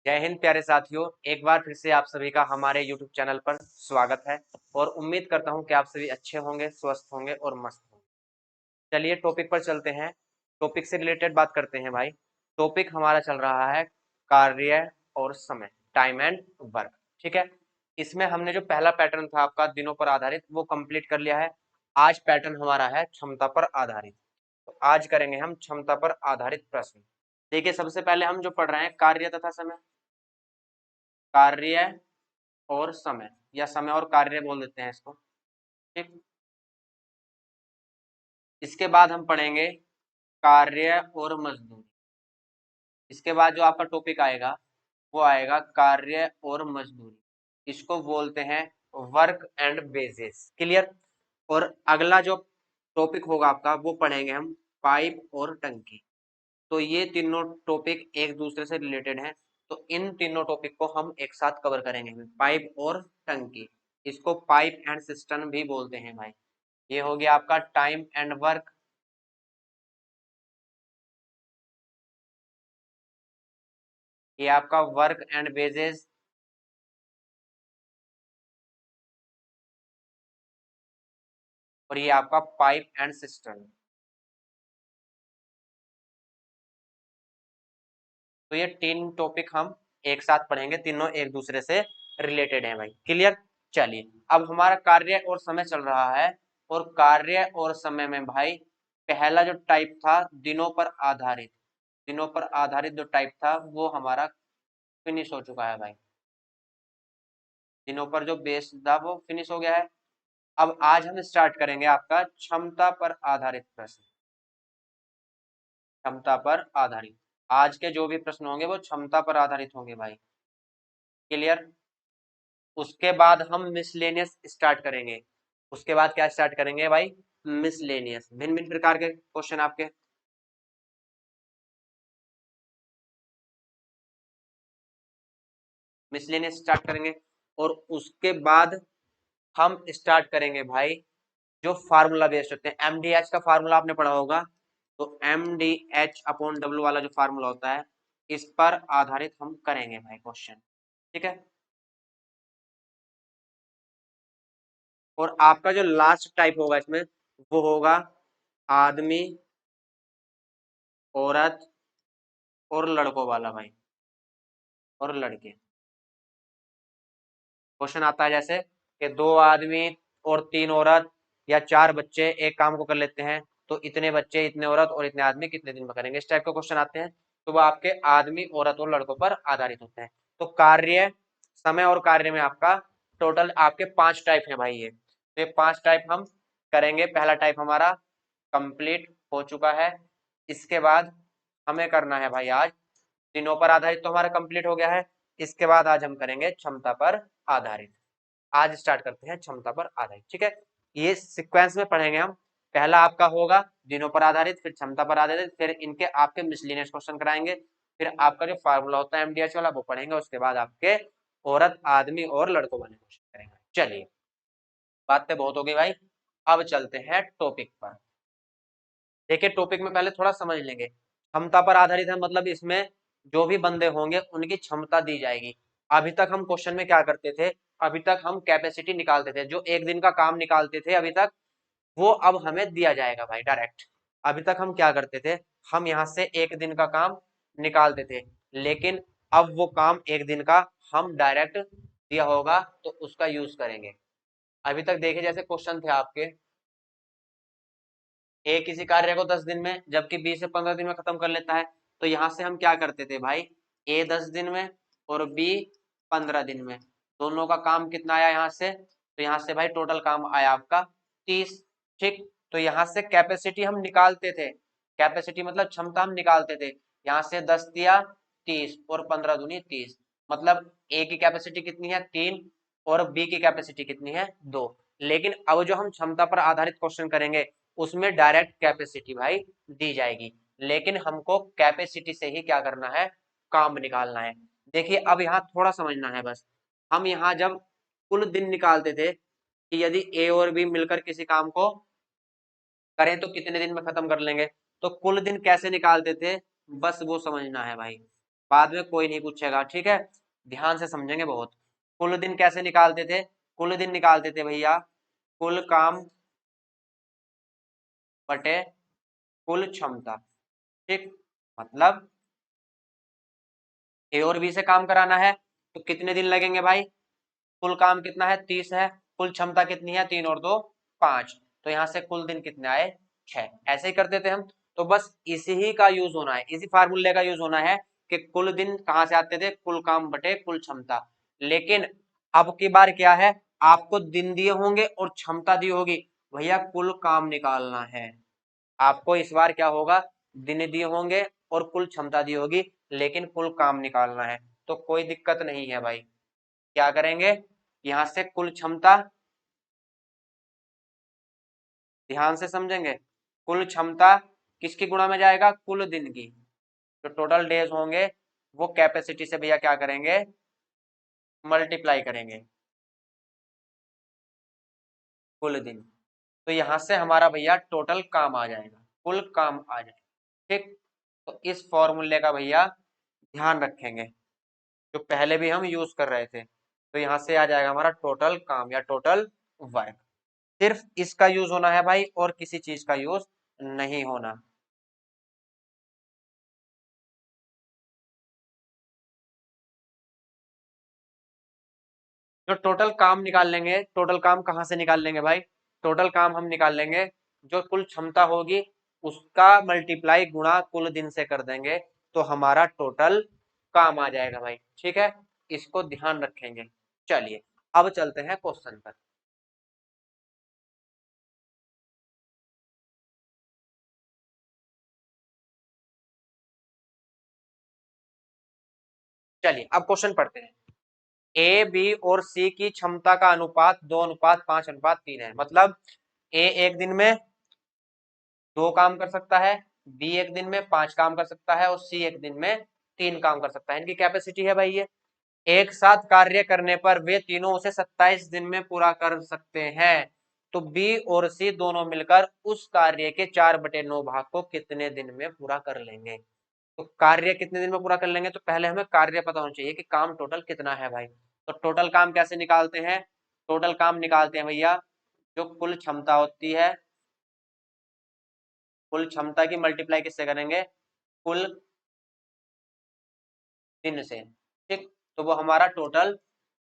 जय हिंद प्यारे साथियों। एक बार फिर से आप सभी का हमारे YouTube चैनल पर स्वागत है और उम्मीद करता हूं कि आप सभी अच्छे होंगे, स्वस्थ होंगे और मस्त होंगे। चलिए टॉपिक पर चलते हैं। टॉपिक से रिलेटेड बात करते हैं भाई। टॉपिक हमारा चल रहा है कार्य और समय, टाइम एंड वर्क। ठीक है, इसमें हमने जो पहला पैटर्न था आपका दिनों पर आधारित वो कंप्लीट कर लिया है। आज पैटर्न हमारा है क्षमता पर आधारित। तो आज करेंगे हम क्षमता पर आधारित प्रश्न। देखिए, सबसे पहले हम जो पढ़ रहे हैं कार्य तथा समय। कार्य और समय या समय और कार्य बोल देते हैं इसको। ठीक, इसके बाद हम पढ़ेंगे कार्य और मजदूरी। इसके बाद जो आपका टॉपिक आएगा वो आएगा कार्य और मजदूरी। इसको बोलते हैं वर्क एंड वेजेस। क्लियर। और अगला जो टॉपिक होगा आपका वो पढ़ेंगे हम पाइप और टंकी। तो ये तीनों टॉपिक एक दूसरे से रिलेटेड हैं। तो इन तीनों टॉपिक को हम एक साथ कवर करेंगे, पाइप और टंकी। इसको पाइप एंड सिस्टम भी बोलते हैं भाई। ये हो गया आपका टाइम एंड वर्क। ये आपका वर्क एंड वेजेस। और ये आपका पाइप एंड सिस्टम। तो ये तीन टॉपिक हम एक साथ पढ़ेंगे, तीनों एक दूसरे से रिलेटेड हैं भाई। क्लियर। चलिए, अब हमारा कार्य और समय चल रहा है। और कार्य और समय में भाई पहला जो टाइप था दिनों पर आधारित, दिनों पर आधारित जो टाइप था वो हमारा फिनिश हो चुका है भाई। दिनों पर जो बेस था वो फिनिश हो गया है। अब आज हम स्टार्ट करेंगे आपका क्षमता पर आधारित प्रश्न। क्षमता पर आधारित आज के जो भी प्रश्न होंगे वो क्षमता पर आधारित होंगे भाई। क्लियर। उसके बाद हम मिसलेनियस स्टार्ट करेंगे। उसके बाद क्या स्टार्ट करेंगे भाई? मिसलेनियस, भिन्न भिन्न प्रकार के क्वेश्चन आपके। मिसलेनियस स्टार्ट करेंगे। और उसके बाद हम स्टार्ट करेंगे भाई जो फार्मूला बेस्ड होते हैं। एमडीएच का फार्मूला आपने पढ़ा होगा। तो एमडीएच अपॉन डब्ल्यू वाला जो फार्मूला होता है इस पर आधारित हम करेंगे भाई क्वेश्चन। ठीक है। और आपका जो लास्ट टाइप होगा इसमें वो होगा आदमी, औरत और लड़कों वाला भाई, और लड़के। क्वेश्चन आता है जैसे कि दो आदमी और तीन औरत या चार बच्चे एक काम को कर लेते हैं, तो इतने बच्चे, इतने औरत और इतने आदमी कितने दिन में करेंगे, इस टाइप के क्वेश्चन आते हैं। तो वो आपके आदमी, औरत और लड़कों पर आधारित होते हैं। तो कार्य, समय और कार्य में आपका टोटल आपके 5 टाइप है भाई। ये तो ये 5 टाइप हम करेंगे। पहला टाइप हमारा कंप्लीट हो चुका है। इसके बाद हमें करना है भाई आज दिनों पर आधारित, तो हमारा कंप्लीट हो गया है। इसके बाद आज हम करेंगे क्षमता पर आधारित। आज स्टार्ट करते हैं क्षमता पर आधारित। ठीक है, ये सीक्वेंस में पढ़ेंगे हम। पहला आपका होगा दिनों पर आधारित, फिर क्षमता पर आधारित, फिर इनके आपके मिसलिनियस क्वेश्चन कराएंगे, फिर आपका जो फार्मूला होता है एमडीएच वाला वो पढ़ेंगे। उसके बाद आपके औरत, आदमी और लड़कों वाले क्वेश्चन करेंगे। चलिए, बातें बहुत हो गई भाई। अब चलते हैं टॉपिक पर। देखिए, टॉपिक में पहले थोड़ा समझ लेंगे। क्षमता पर आधारित है मतलब इसमें जो भी बंदे होंगे उनकी क्षमता दी जाएगी। अभी तक हम क्वेश्चन में क्या करते थे? अभी तक हम कैपेसिटी निकालते थे, जो एक दिन का काम निकालते थे अभी तक, वो अब हमें दिया जाएगा भाई डायरेक्ट। अभी तक हम क्या करते थे? हम यहाँ से एक दिन का काम निकालते थे, लेकिन अब वो काम एक दिन का हम डायरेक्ट दिया होगा तो उसका यूज करेंगे। अभी तक देखे जैसे क्वेश्चन थे आपके, ए किसी कार्य को 10 दिन में जबकि बी से 15 दिन में खत्म कर लेता है। तो यहां से हम क्या करते थे भाई? ए 10 दिन में और बी 15 दिन में, दोनों का काम कितना आया यहाँ से? तो यहाँ से भाई टोटल काम आया आपका 30। ठीक, तो यहाँ से कैपेसिटी हम निकालते थे। कैपेसिटी मतलब क्षमता हम निकालते थे। यहाँ से 10 दिया 30 और 15 दूनी 30, मतलब ए की कैपेसिटी कितनी है? 3। और बी की कैपेसिटी कितनी है? 2। लेकिन अब जो हम क्षमता पर आधारित क्वेश्चन करेंगे उसमें डायरेक्ट कैपेसिटी भाई दी जाएगी, लेकिन हमको कैपेसिटी से ही क्या करना है? काम निकालना है। देखिए, अब यहाँ थोड़ा समझना है बस। हम यहाँ जब कुल दिन निकालते थे कि यदि ए और बी मिलकर किसी काम को करें तो कितने दिन में खत्म कर लेंगे, तो कुल दिन कैसे निकालते थे बस वो समझना है भाई। बाद में कोई नहीं पूछेगा, ठीक है, ध्यान से समझेंगे बहुत। कुल दिन कैसे निकालते थे? कुल दिन निकालते थे भैया कुल काम बटे कुल क्षमता, ठीक। मतलब ए और बी से काम कराना है तो कितने दिन लगेंगे भाई? कुल काम कितना है? 30 है। कुल क्षमता कितनी है? 3 और 2 5। तो यहाँ से कुल दिन कितने आए? 6। ऐसे ही कर देते हम। तो बस इसी ही का यूज होना है, इसी फार्मूले का यूज होना है कि कुल दिन कहाँ से आते थे? कुल काम बटे कुल क्षमता। लेकिन अब की बार क्या है, आपको दिन दिए होंगे और क्षमता दी होगी, भैया कुल काम निकालना है। आपको इस बार क्या होगा, दिन दिए होंगे और कुल क्षमता दी होगी, लेकिन कुल काम निकालना है। तो कोई दिक्कत नहीं है भाई, क्या करेंगे, यहां से कुल क्षमता, ध्यान से समझेंगे, कुल क्षमता किसकी गुणा में जाएगा? कुल दिन की। जो टोटल डेज होंगे वो कैपेसिटी से भैया क्या करेंगे? मल्टीप्लाई करेंगे कुल दिन। तो यहां से हमारा भैया टोटल काम आ जाएगा, कुल काम आ जाएगा, ठीक। तो इस फॉर्मूले का भैया ध्यान रखेंगे, जो पहले भी हम यूज कर रहे थे। तो यहां से आ जाएगा हमारा टोटल काम या टोटल वर्क। सिर्फ इसका यूज होना है भाई, और किसी चीज का यूज नहीं होना। जो टोटल काम निकाल लेंगे, टोटल काम कहाँ से निकाल लेंगे भाई? टोटल काम हम निकाल लेंगे, जो कुल क्षमता होगी उसका मल्टीप्लाई गुणा कुल दिन से कर देंगे, तो हमारा टोटल काम आ जाएगा भाई, ठीक है। इसको ध्यान रखेंगे। चलिए अब चलते हैं क्वेश्चन पर। चलिए अब क्वेश्चन पढ़ते हैं। ए बी और सी की क्षमता का अनुपात 2:5:3 है। मतलब ए एक दिन में 2 काम कर सकता है, बी एक दिन में 5 काम कर सकता है और सी एक दिन में 3 काम कर सकता है। इनकी कैपेसिटी है भाई ये। एक साथ कार्य करने पर वे तीनों उसे 27 दिन में पूरा कर सकते हैं। तो बी और सी दोनों मिलकर उस कार्य के 4/9 भाग को कितने दिन में पूरा कर लेंगे? तो कार्य कितने दिन में पूरा कर लेंगे, तो पहले हमें कार्य पता होना चाहिए कि काम टोटल कितना है भाई। तो टोटल काम कैसे निकालते हैं? टोटल काम निकालते हैं भैया, जो कुल क्षमता होती है, कुल क्षमता की मल्टीप्लाई किससे करेंगे? कुल दिन से, ठीक। तो वो हमारा टोटल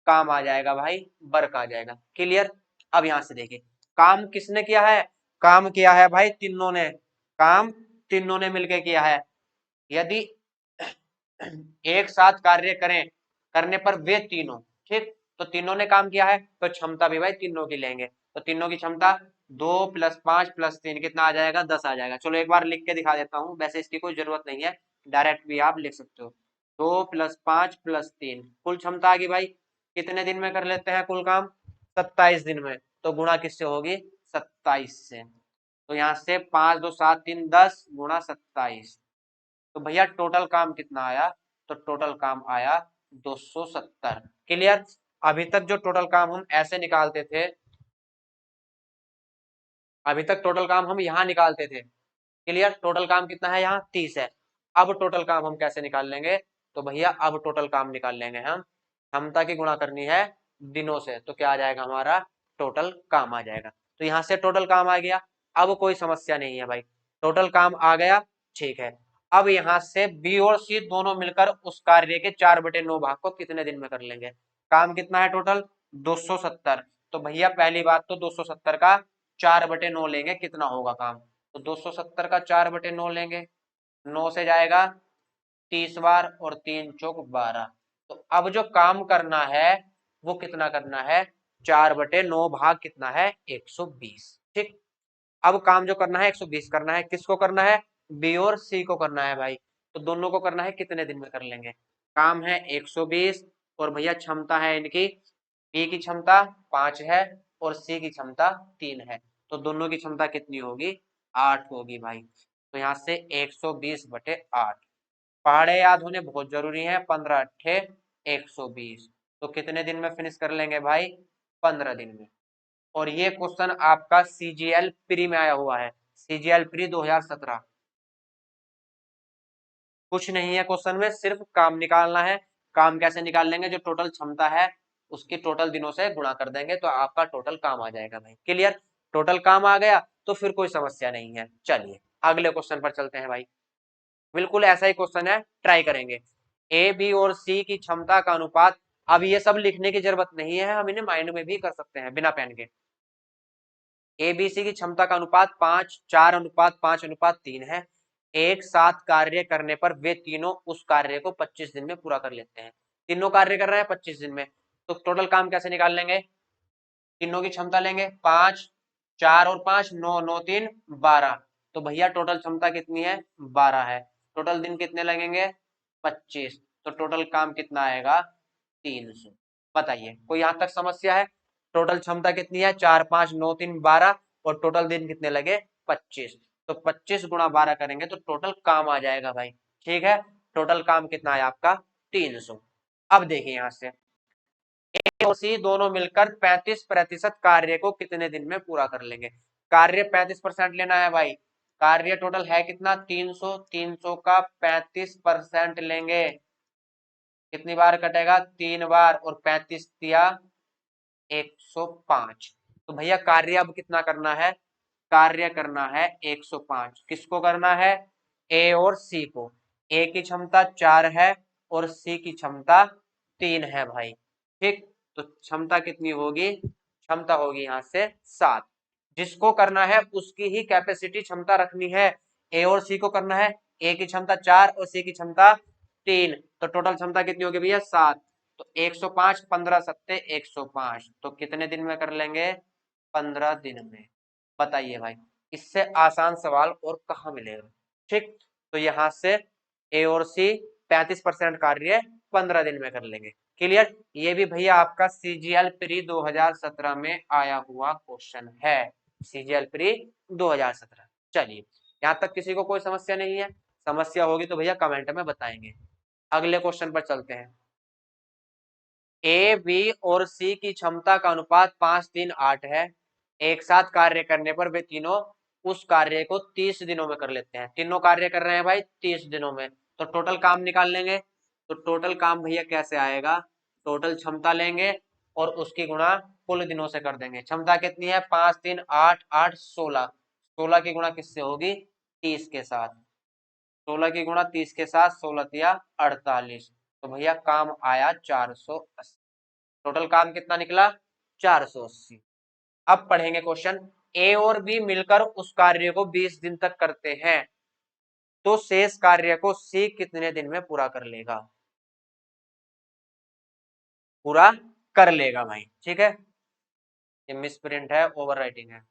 काम आ जाएगा भाई, वर्क आ जाएगा। क्लियर? अब यहां से देखिए, काम किसने किया है? काम किया है भाई तीनों ने, काम तीनों ने मिलकर किया है। यदि एक साथ कार्य करें, करने पर वे तीनों, ठीक, तो तीनों ने काम किया है तो क्षमता भी भाई तीनों की लेंगे। तो तीनों की क्षमता 2 + 5 + 3 कितना आ जाएगा? 10 आ जाएगा। चलो एक बार लिख के दिखा देता हूँ, वैसे इसकी कोई जरूरत नहीं है, डायरेक्ट भी आप लिख सकते हो। 2 + 5 + 3 कुल क्षमता आ गई भाई। कितने दिन में कर लेते हैं कुल काम? 27 दिन में। तो गुणा किससे होगी? 27 से। तो यहाँ से 5 2 7 3 10 गुणा 27। तो भैया टोटल काम कितना आया? तो टोटल काम आया 270। क्लियर? अभी तक जो टोटल काम हम ऐसे निकालते थे, अभी तक टोटल काम हम यहाँ निकालते थे। क्लियर? टोटल काम कितना है यहाँ? 30 है। अब टोटल काम हम कैसे निकाल लेंगे? तो भैया अब टोटल काम निकाल लेंगे हम, क्षमता की गुणा करनी है दिनों से, तो क्या आ जाएगा हमारा? टोटल काम आ जाएगा। तो यहाँ से टोटल काम आ गया। अब कोई समस्या नहीं है भाई, टोटल काम आ गया, ठीक है। अब यहाँ से बी और सी दोनों मिलकर उस कार्य के 4/9 भाग को कितने दिन में कर लेंगे? काम कितना है टोटल? 270। तो भैया पहली बात तो 270 का 4/9 लेंगे, कितना होगा काम? तो 270 का 4/9 लेंगे, 9 से जाएगा 30 बार और 3 × 4 = 12। तो अब जो काम करना है वो कितना करना है? 4/9 भाग कितना है? 120, ठीक। अब काम जो करना है 120 करना है। किसको करना है? बी और सी को करना है भाई। तो दोनों को करना है, कितने दिन में कर लेंगे? काम है 120 और भैया क्षमता है इनकी, बी की क्षमता 5 है और सी की क्षमता 3 है। तो दोनों की क्षमता कितनी होगी? 8 होगी भाई। तो यहाँ से 120/8। पहाड़े याद होने बहुत जरूरी है। 15 × 8 = 120। तो कितने दिन में फिनिश कर लेंगे भाई? 15 दिन में। और ये क्वेश्चन आपका सीजीएल प्री में आया हुआ है, सीजीएल प्री 2017। कुछ नहीं है क्वेश्चन में, सिर्फ काम निकालना है। काम कैसे निकाल लेंगे, जो टोटल क्षमता है उसकी टोटल दिनों से गुणा कर देंगे तो आपका टोटल काम आ जाएगा भाई। क्लियर, टोटल काम आ गया तो फिर कोई समस्या नहीं है। चलिए अगले क्वेश्चन पर चलते हैं भाई। बिल्कुल ऐसा ही क्वेश्चन है, ट्राई करेंगे। ए बी और सी की क्षमता का अनुपात, अब ये सब लिखने की जरूरत नहीं है, हम इन्हें माइंड में भी कर सकते हैं बिना पेन के। एबीसी की क्षमता का अनुपात 5:4:5:3 है। एक साथ कार्य करने पर वे तीनों उस कार्य को 25 दिन में पूरा कर लेते हैं। तीनों कार्य कर रहे हैं 25 दिन में, तो टोटल काम कैसे निकाल लेंगे, तीनों की क्षमता लेंगे, 5, 4 और 5, 9, 9×3 = 12। तो भैया टोटल क्षमता कितनी है, 12 है। टोटल दिन कितने लगेंगे, 25। तो टोटल काम कितना आएगा, 300। बताइए कोई यहां तक समस्या है। टोटल क्षमता कितनी है, 4, 5, 9, 3, 12 और टोटल दिन कितने लगे, 25। तो 25 × 12 करेंगे तो टोटल काम आ जाएगा भाई। ठीक है, टोटल काम कितना है आपका, 300। अब देखिए यहां से ए और सी दोनों मिलकर 35% कार्य को कितने दिन में पूरा कर लेंगे। कार्य 35% लेना है भाई। कार्य टोटल है कितना, 300, 300 का 35% लेंगे, कितनी बार कटेगा, 3 बार, और 35 दिया 105। तो भैया कार्य अब कितना करना है, कार्य करना है 105। किसको करना है, ए और सी को। ए की क्षमता 4 है और सी की क्षमता 3 है भाई। ठीक, तो क्षमता कितनी होगी, क्षमता होगी यहां से 7। जिसको करना है उसकी ही कैपेसिटी क्षमता रखनी है। ए और सी को करना है, ए की क्षमता 4 और सी की क्षमता 3, तो टोटल क्षमता कितनी होगी भैया, 7। तो 105, 15×7 105, तो कितने दिन में कर लेंगे, 15 दिन में। बताइए भाई, इससे आसान सवाल और कहाँ मिलेगा। ठीक, तो यहां से ए और सी 35% कार्य 15 दिन में कर लेंगे। क्लियर, ये भी भैया आपका सीजीएल प्री 2017 में आया हुआ क्वेश्चन है, सीजीएल प्री 2017। चलिए यहां तक किसी को कोई समस्या नहीं है, समस्या होगी तो भैया कमेंट में बताएंगे। अगले क्वेश्चन पर चलते हैं। ए बी और सी की क्षमता का अनुपात 5:3:8 है। एक साथ कार्य करने पर वे तीनों उस कार्य को 30 दिनों में कर लेते हैं। तीनों कार्य कर रहे हैं भाई 30 दिनों में, तो टोटल काम निकाल लेंगे। तो टोटल काम भैया कैसे आएगा, टोटल क्षमता लेंगे और उसकी गुणा कुल दिनों से कर देंगे। क्षमता कितनी है, 5×3=8, 16। 16 की गुणा किससे होगी, 30 के साथ। 16 की गुणा 30 के साथ, 16×3=48। तो भैया काम आया 480। टोटल काम कितना निकला, 480। अब पढ़ेंगे क्वेश्चन। ए और बी मिलकर उस कार्य को 20 दिन तक करते हैं, तो शेष कार्य को सी कितने दिन में पूरा कर लेगा, पूरा कर लेगा भाई। ठीक है, ये मिस प्रिंट है, ओवर राइटिंग है।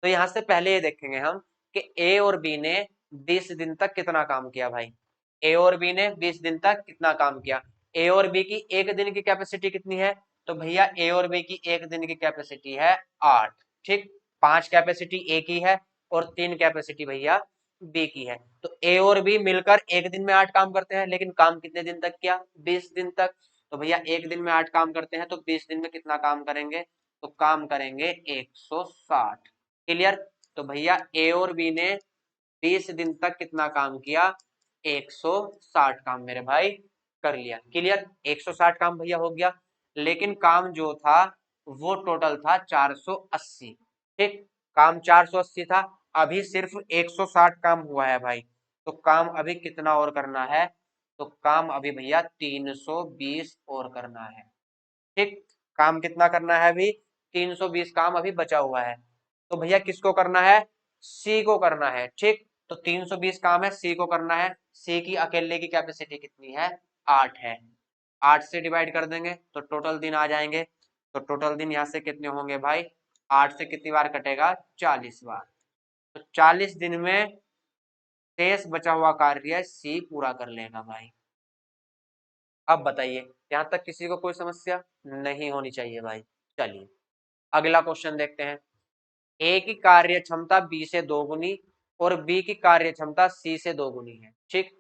तो यहां से पहले ये देखेंगे हम कि ए और बी ने 20 दिन तक कितना काम किया भाई। ए और बी ने 20 दिन तक कितना काम किया। ए और बी की एक दिन की कैपेसिटी कितनी है, तो भैया ए और बी की एक दिन की कैपेसिटी है 8। ठीक, 5 कैपेसिटी ए की है और 3 कैपेसिटी भैया बी की है। तो ए और बी मिलकर एक दिन में 8 काम करते हैं, लेकिन काम कितने दिन तक किया, 20 दिन तक। तो भैया एक दिन में 8 काम करते हैं तो 20 दिन में कितना काम करेंगे, तो काम करेंगे 160। क्लियर, तो भैया ए और बी ने 20 दिन तक कितना काम किया, 160 काम मेरे भाई कर लिया। क्लियर, 160 काम भैया हो गया, लेकिन काम जो था वो टोटल था 480। ठीक, काम 480 था, अभी सिर्फ 160 काम हुआ है भाई। तो काम अभी कितना और करना है, तो काम अभी भैया 320 और करना है। ठीक, काम कितना करना है अभी, 320 काम अभी बचा हुआ है। तो भैया किसको करना है, सी को करना है। ठीक, तो 320 काम है, सी को करना है। सी की अकेले की कैपेसिटी कितनी है, 8 है। 8 से डिवाइड कर देंगे तो टोटल दिन आ जाएंगे। तो टोटल दिन यहाँ से कितने होंगे भाई, 8 से कितनी बार कटेगा, 40 बार। तो 40 दिन में शेष बचा हुआ कार्य सी पूरा कर लेगा भाई। अब बताइए, यहां तक किसी को कोई समस्या नहीं होनी चाहिए भाई। चलिए अगला क्वेश्चन देखते हैं। ए की कार्य क्षमता बी से दोगुनी और बी की कार्य क्षमता सी से दोगुनी है। ठीक,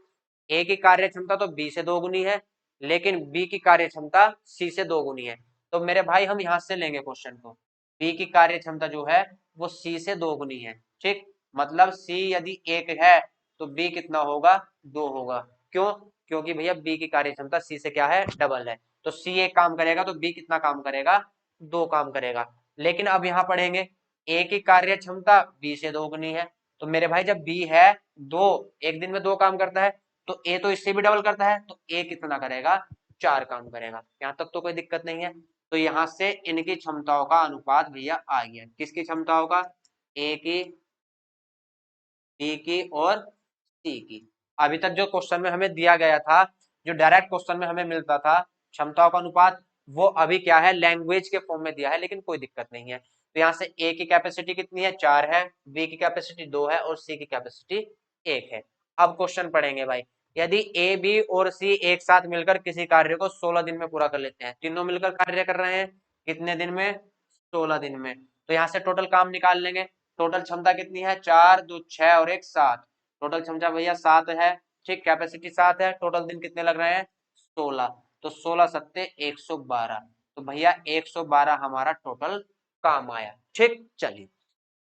ए की कार्य क्षमता तो बी से दोगुनी है, लेकिन बी की कार्य क्षमता सी से दोगुनी है। तो मेरे भाई हम यहां से लेंगे क्वेश्चन को, बी की कार्य क्षमता जो है वो सी से दोगुनी है। ठीक, मतलब सी यदि 1 है तो बी कितना होगा, 2 होगा। क्यों? क्योंकि भैया बी की कार्य क्षमता सी से क्या है, डबल है। तो सी 1 काम करेगा तो बी कितना काम करेगा, 2 काम करेगा। लेकिन अब यहाँ पढ़ेंगे ए की कार्य क्षमता बी से 2 गुनी है। तो मेरे भाई जब बी है 2, एक दिन में 2 काम करता है, तो ए तो इससे भी डबल करता है, तो ए कितना करेगा, 4 काम करेगा। यहाँ तक तो कोई दिक्कत नहीं है। तो यहाँ से इनकी क्षमताओं का अनुपात भैया आ गया। किसकी क्षमताओं का, ए की, बी की और सी की। अभी तक जो क्वेश्चन में हमें दिया गया था, जो डायरेक्ट क्वेश्चन में हमें मिलता था क्षमताओं का अनुपात, वो अभी क्या है, लैंग्वेज के फॉर्म में दिया है, लेकिन कोई दिक्कत नहीं है। तो यहाँ से ए की कैपेसिटी कितनी है, 4 है, बी की कैपेसिटी 2 है और सी की कैपेसिटी 1 है। अब क्वेश्चन पढ़ेंगे भाई, यदि ए बी और सी एक साथ मिलकर किसी कार्य को 16 दिन में पूरा कर लेते हैं, तीनों मिलकर कार्य कर रहे हैं कितने दिन में, 16 दिन में। तो यहाँ से टोटल काम निकाल लेंगे। टोटल क्षमता कितनी है, 4 2 6 और 1 7। टोटल क्षमता भैया 7 है, ठीक, कैपेसिटी 7 है। टोटल दिन कितने लग रहे हैं, 16। तो 16 सत्ते 112। तो भैया 112 हमारा टोटल काम आया, ठीक। चलिए,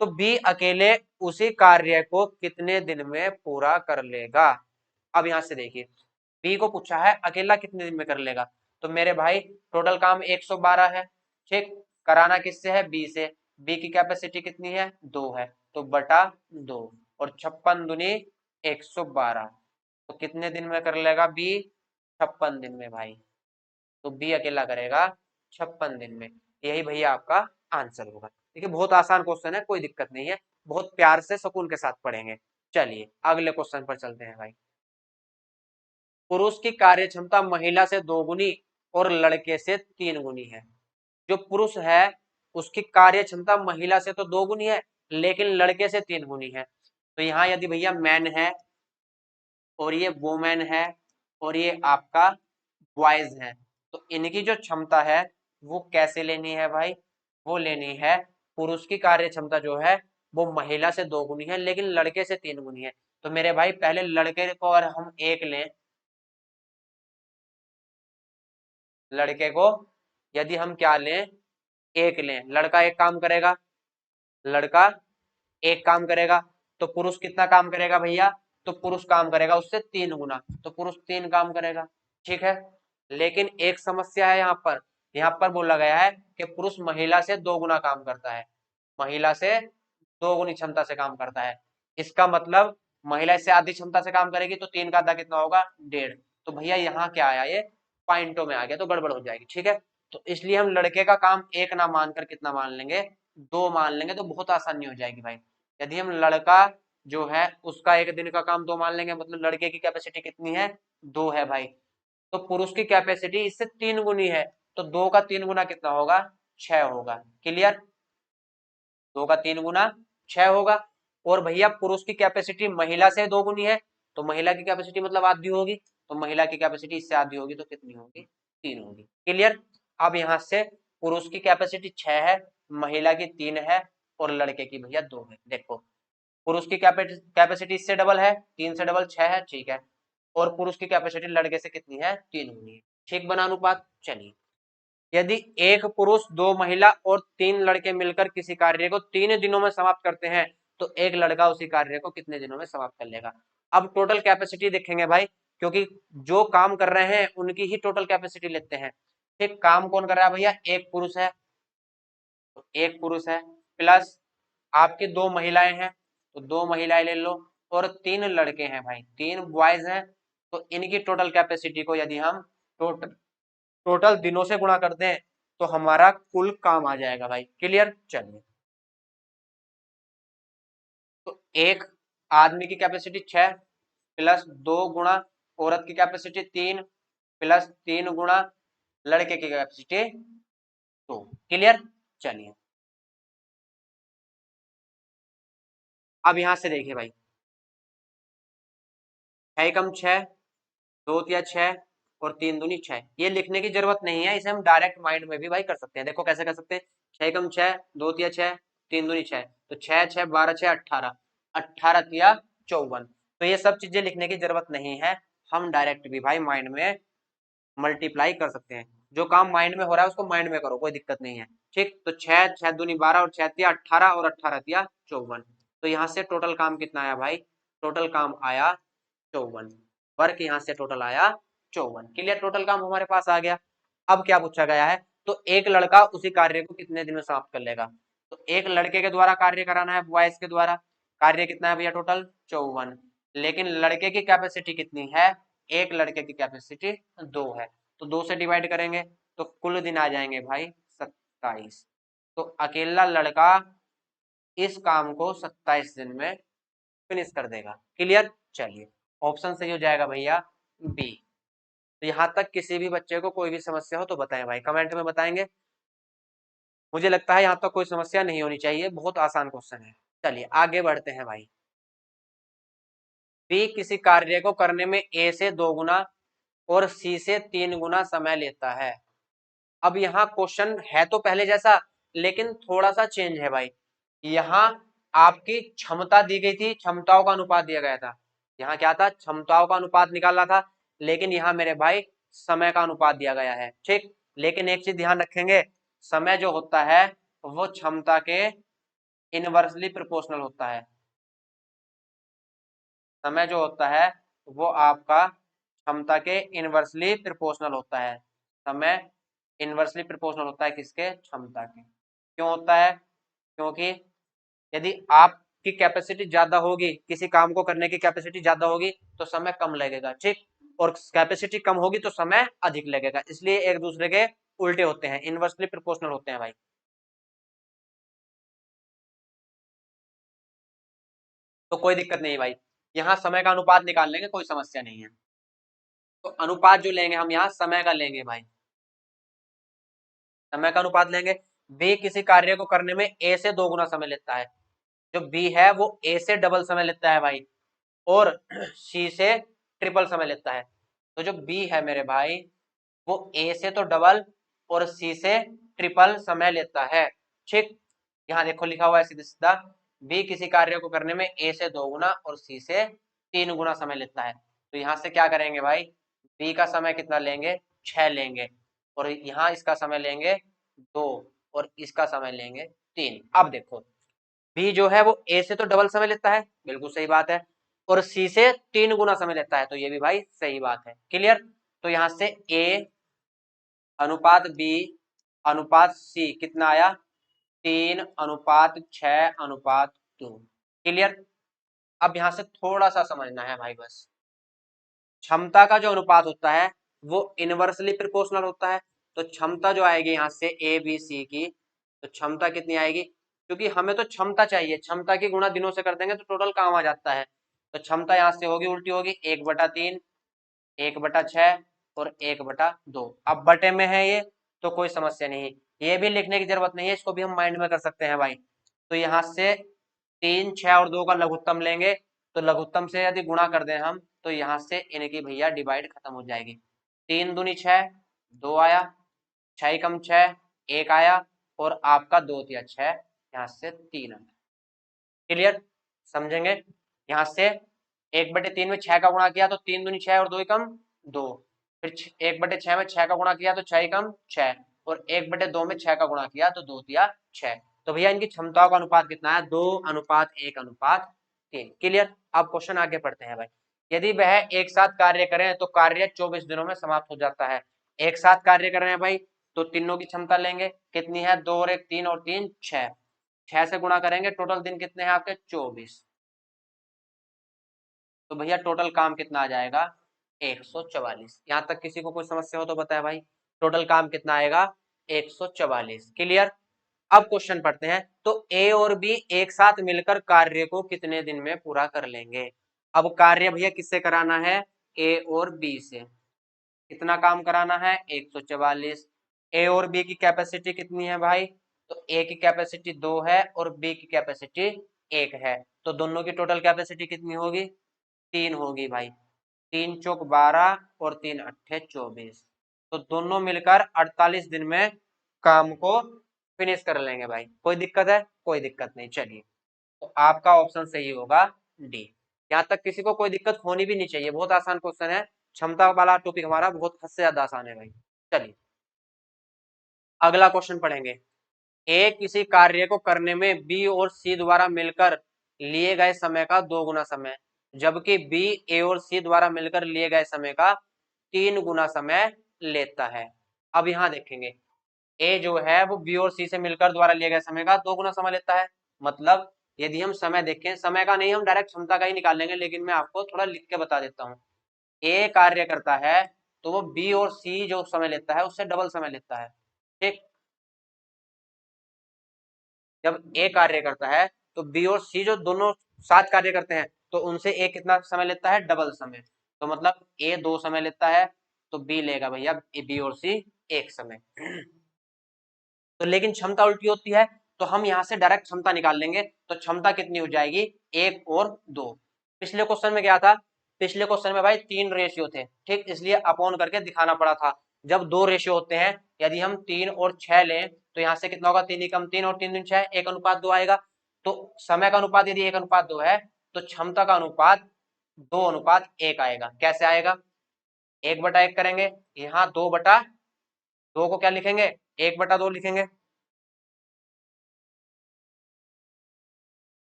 तो बी अकेले उसी कार्य को कितने दिन में पूरा कर लेगा। अब यहां से देखिए, बी को पूछा है अकेला कितने दिन में कर लेगा। तो मेरे भाई टोटल काम 112 है, ठीक। कराना किससे है, बी से। बी की कैपेसिटी कितनी है, 2 है, तो बटा 2। और 56 दूनी 112। तो कितने दिन में कर लेगा बी, 56 दिन में भाई। तो बी अकेला करेगा 56 दिन में। यही भैया आपका आंसर होगा। देखिए बहुत आसान क्वेश्चन है, कोई दिक्कत नहीं है, बहुत प्यार से सुकून के साथ पढ़ेंगे। चलिए अगले क्वेश्चन पर चलते हैं भाई। पुरुष की कार्य क्षमता महिला से 2 गुनी और लड़के से 3 गुनी है। जो पुरुष है उसकी कार्य क्षमता महिला से तो 2 गुनी है, लेकिन लड़के से 3 गुनी है। तो यहाँ यदि भैया मैन है और ये वुमेन है और ये आपका बॉयज है, तो इनकी जो क्षमता है वो कैसे लेनी है भाई, वो लेनी है, पुरुष की कार्य क्षमता जो है वो महिला से 2 गुनी है, लेकिन लड़के से 3 गुनी है। तो मेरे भाई पहले लड़के को और हम 1 लें, लड़के को यदि हम क्या लें, 1 लें, लड़का 1 काम करेगा, लड़का 1 काम करेगा, तो पुरुष कितना काम करेगा भैया, तो पुरुष काम करेगा उससे 3 गुना, तो पुरुष 3 काम करेगा, ठीक है। लेकिन एक समस्या है यहाँ पर, यहाँ पर बोला गया है कि पुरुष महिला से 2 गुना काम करता है, महिला से 2 गुनी क्षमता से काम करता है। इसका मतलब महिला इससे आधी क्षमता से काम करेगी, तो 3 का आधा कितना होगा, 1.5। तो भैया यहाँ क्या आया, ये पॉइंटों में आ गया, तो गड़बड़ हो जाएगी, ठीक है। तो इसलिए हम लड़के का काम 1 ना मानकर कितना मान लेंगे, 2 मान लेंगे, तो बहुत आसानी हो जाएगी भाई। यदि हम लड़का जो है उसका 1 दिन का काम 2 मान लेंगे, मतलब लड़के की कैपेसिटी कितनी है, 2 है भाई। तो पुरुष की कैपेसिटी इससे 3 गुनी है, तो 2 का 3 गुना कितना होगा, 6 होगा। क्लियर, 2 का 3 गुना 6 होगा। और भैया पुरुष की कैपेसिटी महिला से 2 गुनी है, तो महिला की कैपेसिटी मतलब आधी होगी, तो महिला की कैपेसिटी इससे आधी होगी, तो कितनी होगी, 3 होगी। क्लियर। अब यहाँ से पुरुष की कैपेसिटी 6 है, महिला की 3 है और लड़के की भैया 2 है। देखो पुरुष की कैपेसिटी इससे डबल है, 3 से डबल 6 है, ठीक है। और पुरुष की कैपेसिटी लड़के से कितनी है, 3 गुनी है, ठीक बना अनुपात। चलिए, यदि एक पुरुष 2 महिला और 3 लड़के मिलकर किसी कार्य को 3 दिनों में समाप्त करते हैं, तो एक लड़का उसी कार्य को कितने दिनों में समाप्त कर लेगा। अब टोटल कैपेसिटी देखेंगे भाई, क्योंकि जो काम कर रहे हैं उनकी ही टोटल कैपेसिटी लेते हैं। ठीक, काम कौन कर रहा है भैया, एक पुरुष है, तो एक पुरुष है प्लस आपके 2 महिलाएं हैं, तो 2 महिलाएं ले लो, और 3 लड़के हैं भाई, 3 बॉयज हैं। तो इनकी टोटल कैपेसिटी को यदि हम टोटल टोटल दिनों से गुणा कर दें, तो हमारा कुल काम आ जाएगा भाई। क्लियर। चलिए, तो एक आदमी की कैपेसिटी 6 प्लस 2 गुणा औरत की कैपेसिटी 3 प्लस 3 गुणा लड़के की कैपेसिटी 2। क्लियर। चलिए, अब यहां से देखिए भाई, 6 कम 6, 2 या 6 और 3 दूनी 6, ये लिखने की जरूरत नहीं है, इसे हम डायरेक्ट माइंड में भी भाई कर सकते हैं। देखो कैसे कर सकते हैं, 6 कम 6, 2 या 6, 3 दूनी 6, तो 6 6 12 6 18, 18 या 54। तो ये सब चीजें लिखने की जरूरत नहीं है, हम डायरेक्ट भी भाई माइंड में मल्टीप्लाई कर सकते हैं। जो काम माइंड में हो रहा है उसको माइंड में करो, कोई दिक्कत नहीं है। ठीक, तो 6 6 दूनी 12 और 6 तिया 18 और 18 तिया 54। तो यहाँ से टोटल काम कितना आया भाई, टोटल काम आया 54, वर्क यहाँ से टोटल आया 54। क्लियर, टोटल काम हमारे पास आ गया। अब क्या पूछा गया है, तो एक लड़का उसी कार्य को कितने दिन में समाप्त कर लेगा। तो एक लड़के के द्वारा कार्य कराना है, बॉयज के द्वारा कार्य कितना है भैया, टोटल 54, लेकिन लड़के की कैपेसिटी कितनी है, एक लड़के की कैपेसिटी 2 है, तो 2 से डिवाइड करेंगे तो कुल दिन आ जाएंगे भाई 27। तो अकेला लड़का इस काम को 27 दिन में फिनिश कर देगा। क्लियर, चलिए ऑप्शन सही हो जाएगा भैया बी। तो यहाँ तक किसी भी बच्चे को कोई भी समस्या हो तो बताएं भाई, कमेंट में बताएंगे। मुझे लगता है यहाँ तक कोई समस्या नहीं होनी चाहिए, बहुत आसान क्वेश्चन है। चलिए आगे बढ़ते हैं भाई। बी किसी कार्य को करने में ए से 2 गुना और सी से 3 गुना समय लेता है। अब यहाँ क्वेश्चन है तो पहले जैसा, लेकिन थोड़ा सा चेंज है भाई। यहाँ आपकी क्षमता दी गई थी, क्षमताओं का अनुपात दिया गया था। यहाँ क्या था, क्षमताओं का अनुपात निकालना था, लेकिन यहाँ मेरे भाई समय का अनुपात दिया गया है। ठीक, लेकिन एक चीज ध्यान रखेंगे, समय जो होता है वो क्षमता के इनवर्सली प्रोपोर्शनल होता है। समय जो होता है वो आपका क्षमता के इनवर्सली प्रोपोर्शनल होता है। समय इनवर्सली प्रोपोर्शनल होता है किसके, क्षमता के। क्यों होता है, क्योंकि यदि आपकी कैपेसिटी ज्यादा होगी, किसी काम को करने की कैपेसिटी ज्यादा होगी तो समय कम लगेगा। ठीक, और कैपेसिटी कम होगी तो समय अधिक लगेगा, इसलिए एक दूसरे के उल्टे होते हैं, इनवर्सली प्रोपोर्शनल होते हैं भाई। तो कोई दिक्कत नहीं भाई, यहाँ समय का अनुपात निकाल लेंगे, कोई समस्या नहीं है। तो अनुपात जो लेंगे हम यहाँ समय का लेंगे भाई, समय का अनुपात लेंगे। बी किसी कार्य को करने में ए से 2 गुना समय लेता है। जो बी है वो ए से डबल समय लेता है भाई, और सी से ट्रिपल समय लेता है। तो जो बी है मेरे भाई वो ए से तो डबल और सी से ट्रिपल समय लेता है। ठीक, यहाँ देखो लिखा हुआ है सीधा सीधा, बी किसी कार्य को करने में ए से 2 गुना और सी से 3 गुना समय लेता है। तो यहाँ से क्या करेंगे भाई, बी का समय कितना लेंगे, 6 लेंगे, और यहाँ इसका समय लेंगे 2, और इसका समय लेंगे 3। अब देखो बी जो है वो ए से तो डबल समय लेता है, बिल्कुल सही बात है, और सी से 3 गुना समय लेता है, तो ये भी भाई सही बात है। क्लियर, तो यहाँ से ए अनुपात बी अनुपात सी कितना आया, 3:6:2। क्लियर, अब यहां से थोड़ा सा समझना है भाई बस। क्षमता का जो अनुपात होता है वो इनवर्सली प्रोपोर्शनल होता है, तो क्षमता जो आएगी यहाँ से ए बी सी की, तो क्षमता कितनी आएगी, क्योंकि हमें तो क्षमता चाहिए, क्षमता की गुणा दिनों से कर देंगे तो टोटल काम आ जाता है। तो क्षमता यहाँ से होगी उल्टी होगी, 1/3, 1/6 और 1/2। अब बटे में है ये तो कोई समस्या नहीं, ये भी लिखने की जरूरत नहीं है, इसको भी हम माइंड में कर सकते हैं भाई। तो यहाँ से 3, 6 और 2 का लघुत्तम लेंगे, तो लघुत्तम से यदि गुणा कर दें हम तो यहाँ से इनकी भैया डिवाइड खत्म हो जाएगी। 3 दूनी 6, 2 आया, 6 कम 6 1 आया, और आपका 2 तिया 6, यहाँ से 3 आया। क्लियर, समझेंगे। यहाँ से 1/3 में 6 का गुणा किया तो 3 दूनी 6 और 2 कम 2, फिर 1/6 में 6 का गुणा किया तो 6 कम 6, और 1/2 में 6 का गुणा किया तो 2 तिया 6। तो भैया इनकी क्षमताओं का अनुपात कितना है, 2:1:3। क्लियर, अब क्वेश्चन आगे पढ़ते हैं भाई। यदि वह एक साथ कार्य करें तो कार्य 24 दिनों में समाप्त हो जाता है। एक साथ कार्य कर रहे हैं भाई, तो तीनों की क्षमता लेंगे, कितनी है, 2 और 1 3 और 3 6, 6 से गुणा करेंगे, टोटल दिन कितने हैं आपके, 24। तो भैया टोटल काम कितना आ जाएगा, 144। यहां तक किसी को कोई समस्या हो तो बताए भाई, टोटल काम कितना आएगा, 144। क्लियर, अब क्वेश्चन पढ़ते हैं। तो ए और बी एक साथ मिलकर कार्य को कितने दिन में पूरा कर लेंगे। अब कार्य भैया किससे कराना है, ए और बी से। कितना काम कराना है, 144। ए और बी की कैपेसिटी कितनी है भाई, तो ए की कैपेसिटी 2 है और बी की कैपेसिटी 1 है, तो दोनों की टोटल कैपेसिटी कितनी होगी, 3 होगी भाई। 3 चौक 12 और 3 अट्ठे 24, तो दोनों मिलकर 48 दिन में काम को फिनिश कर लेंगे भाई। कोई दिक्कत है, कोई दिक्कत नहीं। चलिए, तो आपका ऑप्शन सही होगा डी। यहाँ तक किसी को कोई दिक्कत होनी भी नहीं चाहिए, बहुत आसान क्वेश्चन है, क्षमता वाला टॉपिक हमारा बहुत हद से ज्यादा आसान है भाई। चलिए अगला क्वेश्चन पढ़ेंगे। ए किसी कार्य को करने में बी और सी द्वारा मिलकर लिए गए समय का 2 गुना समय, जबकि बी ए और सी द्वारा मिलकर लिए गए समय का 3 गुना समय लेता है। अब यहाँ देखेंगे ए जो है वो बी और सी से मिलकर द्वारा लिए गए समय का 2 गुना समय लेता है। मतलब यदि हम समय देखें, समय का नहीं, हम डायरेक्ट क्षमता का ही निकाल लेंगे, लेकिन मैं आपको थोड़ा लिख के बता देता हूँ। ए कार्य करता है तो वो बी और सी जो समय लेता है उससे डबल समय लेता है। ठीक, जब ए कार्य करता है तो बी और सी जो दोनों साथ कार्य करते हैं तो उनसे ए कितना समय लेता है, डबल समय। तो मतलब ए 2 समय लेता है तो बी लेगा भैया, बी और सी 1 समय। तो लेकिन क्षमता उल्टी होती है, तो हम यहाँ से डायरेक्ट क्षमता निकाल लेंगे। तो क्षमता कितनी हो जाएगी, 1 और 2। पिछले क्वेश्चन में क्या था, पिछले क्वेश्चन में भाई 3 रेशियो थे, ठीक, इसलिए अपॉन करके दिखाना पड़ा था। जब 2 रेशियो होते हैं, यदि हम 3 और 6 लें तो यहाँ से कितना होगा, 3 एकम 3 और 3 दूनी 6, 1:2 आएगा। तो समय का अनुपात यदि 1:2 है तो क्षमता का अनुपात 2:1 आएगा। कैसे आएगा, 1/1 करेंगे, यहाँ 2/2 को क्या लिखेंगे, 1/2 लिखेंगे।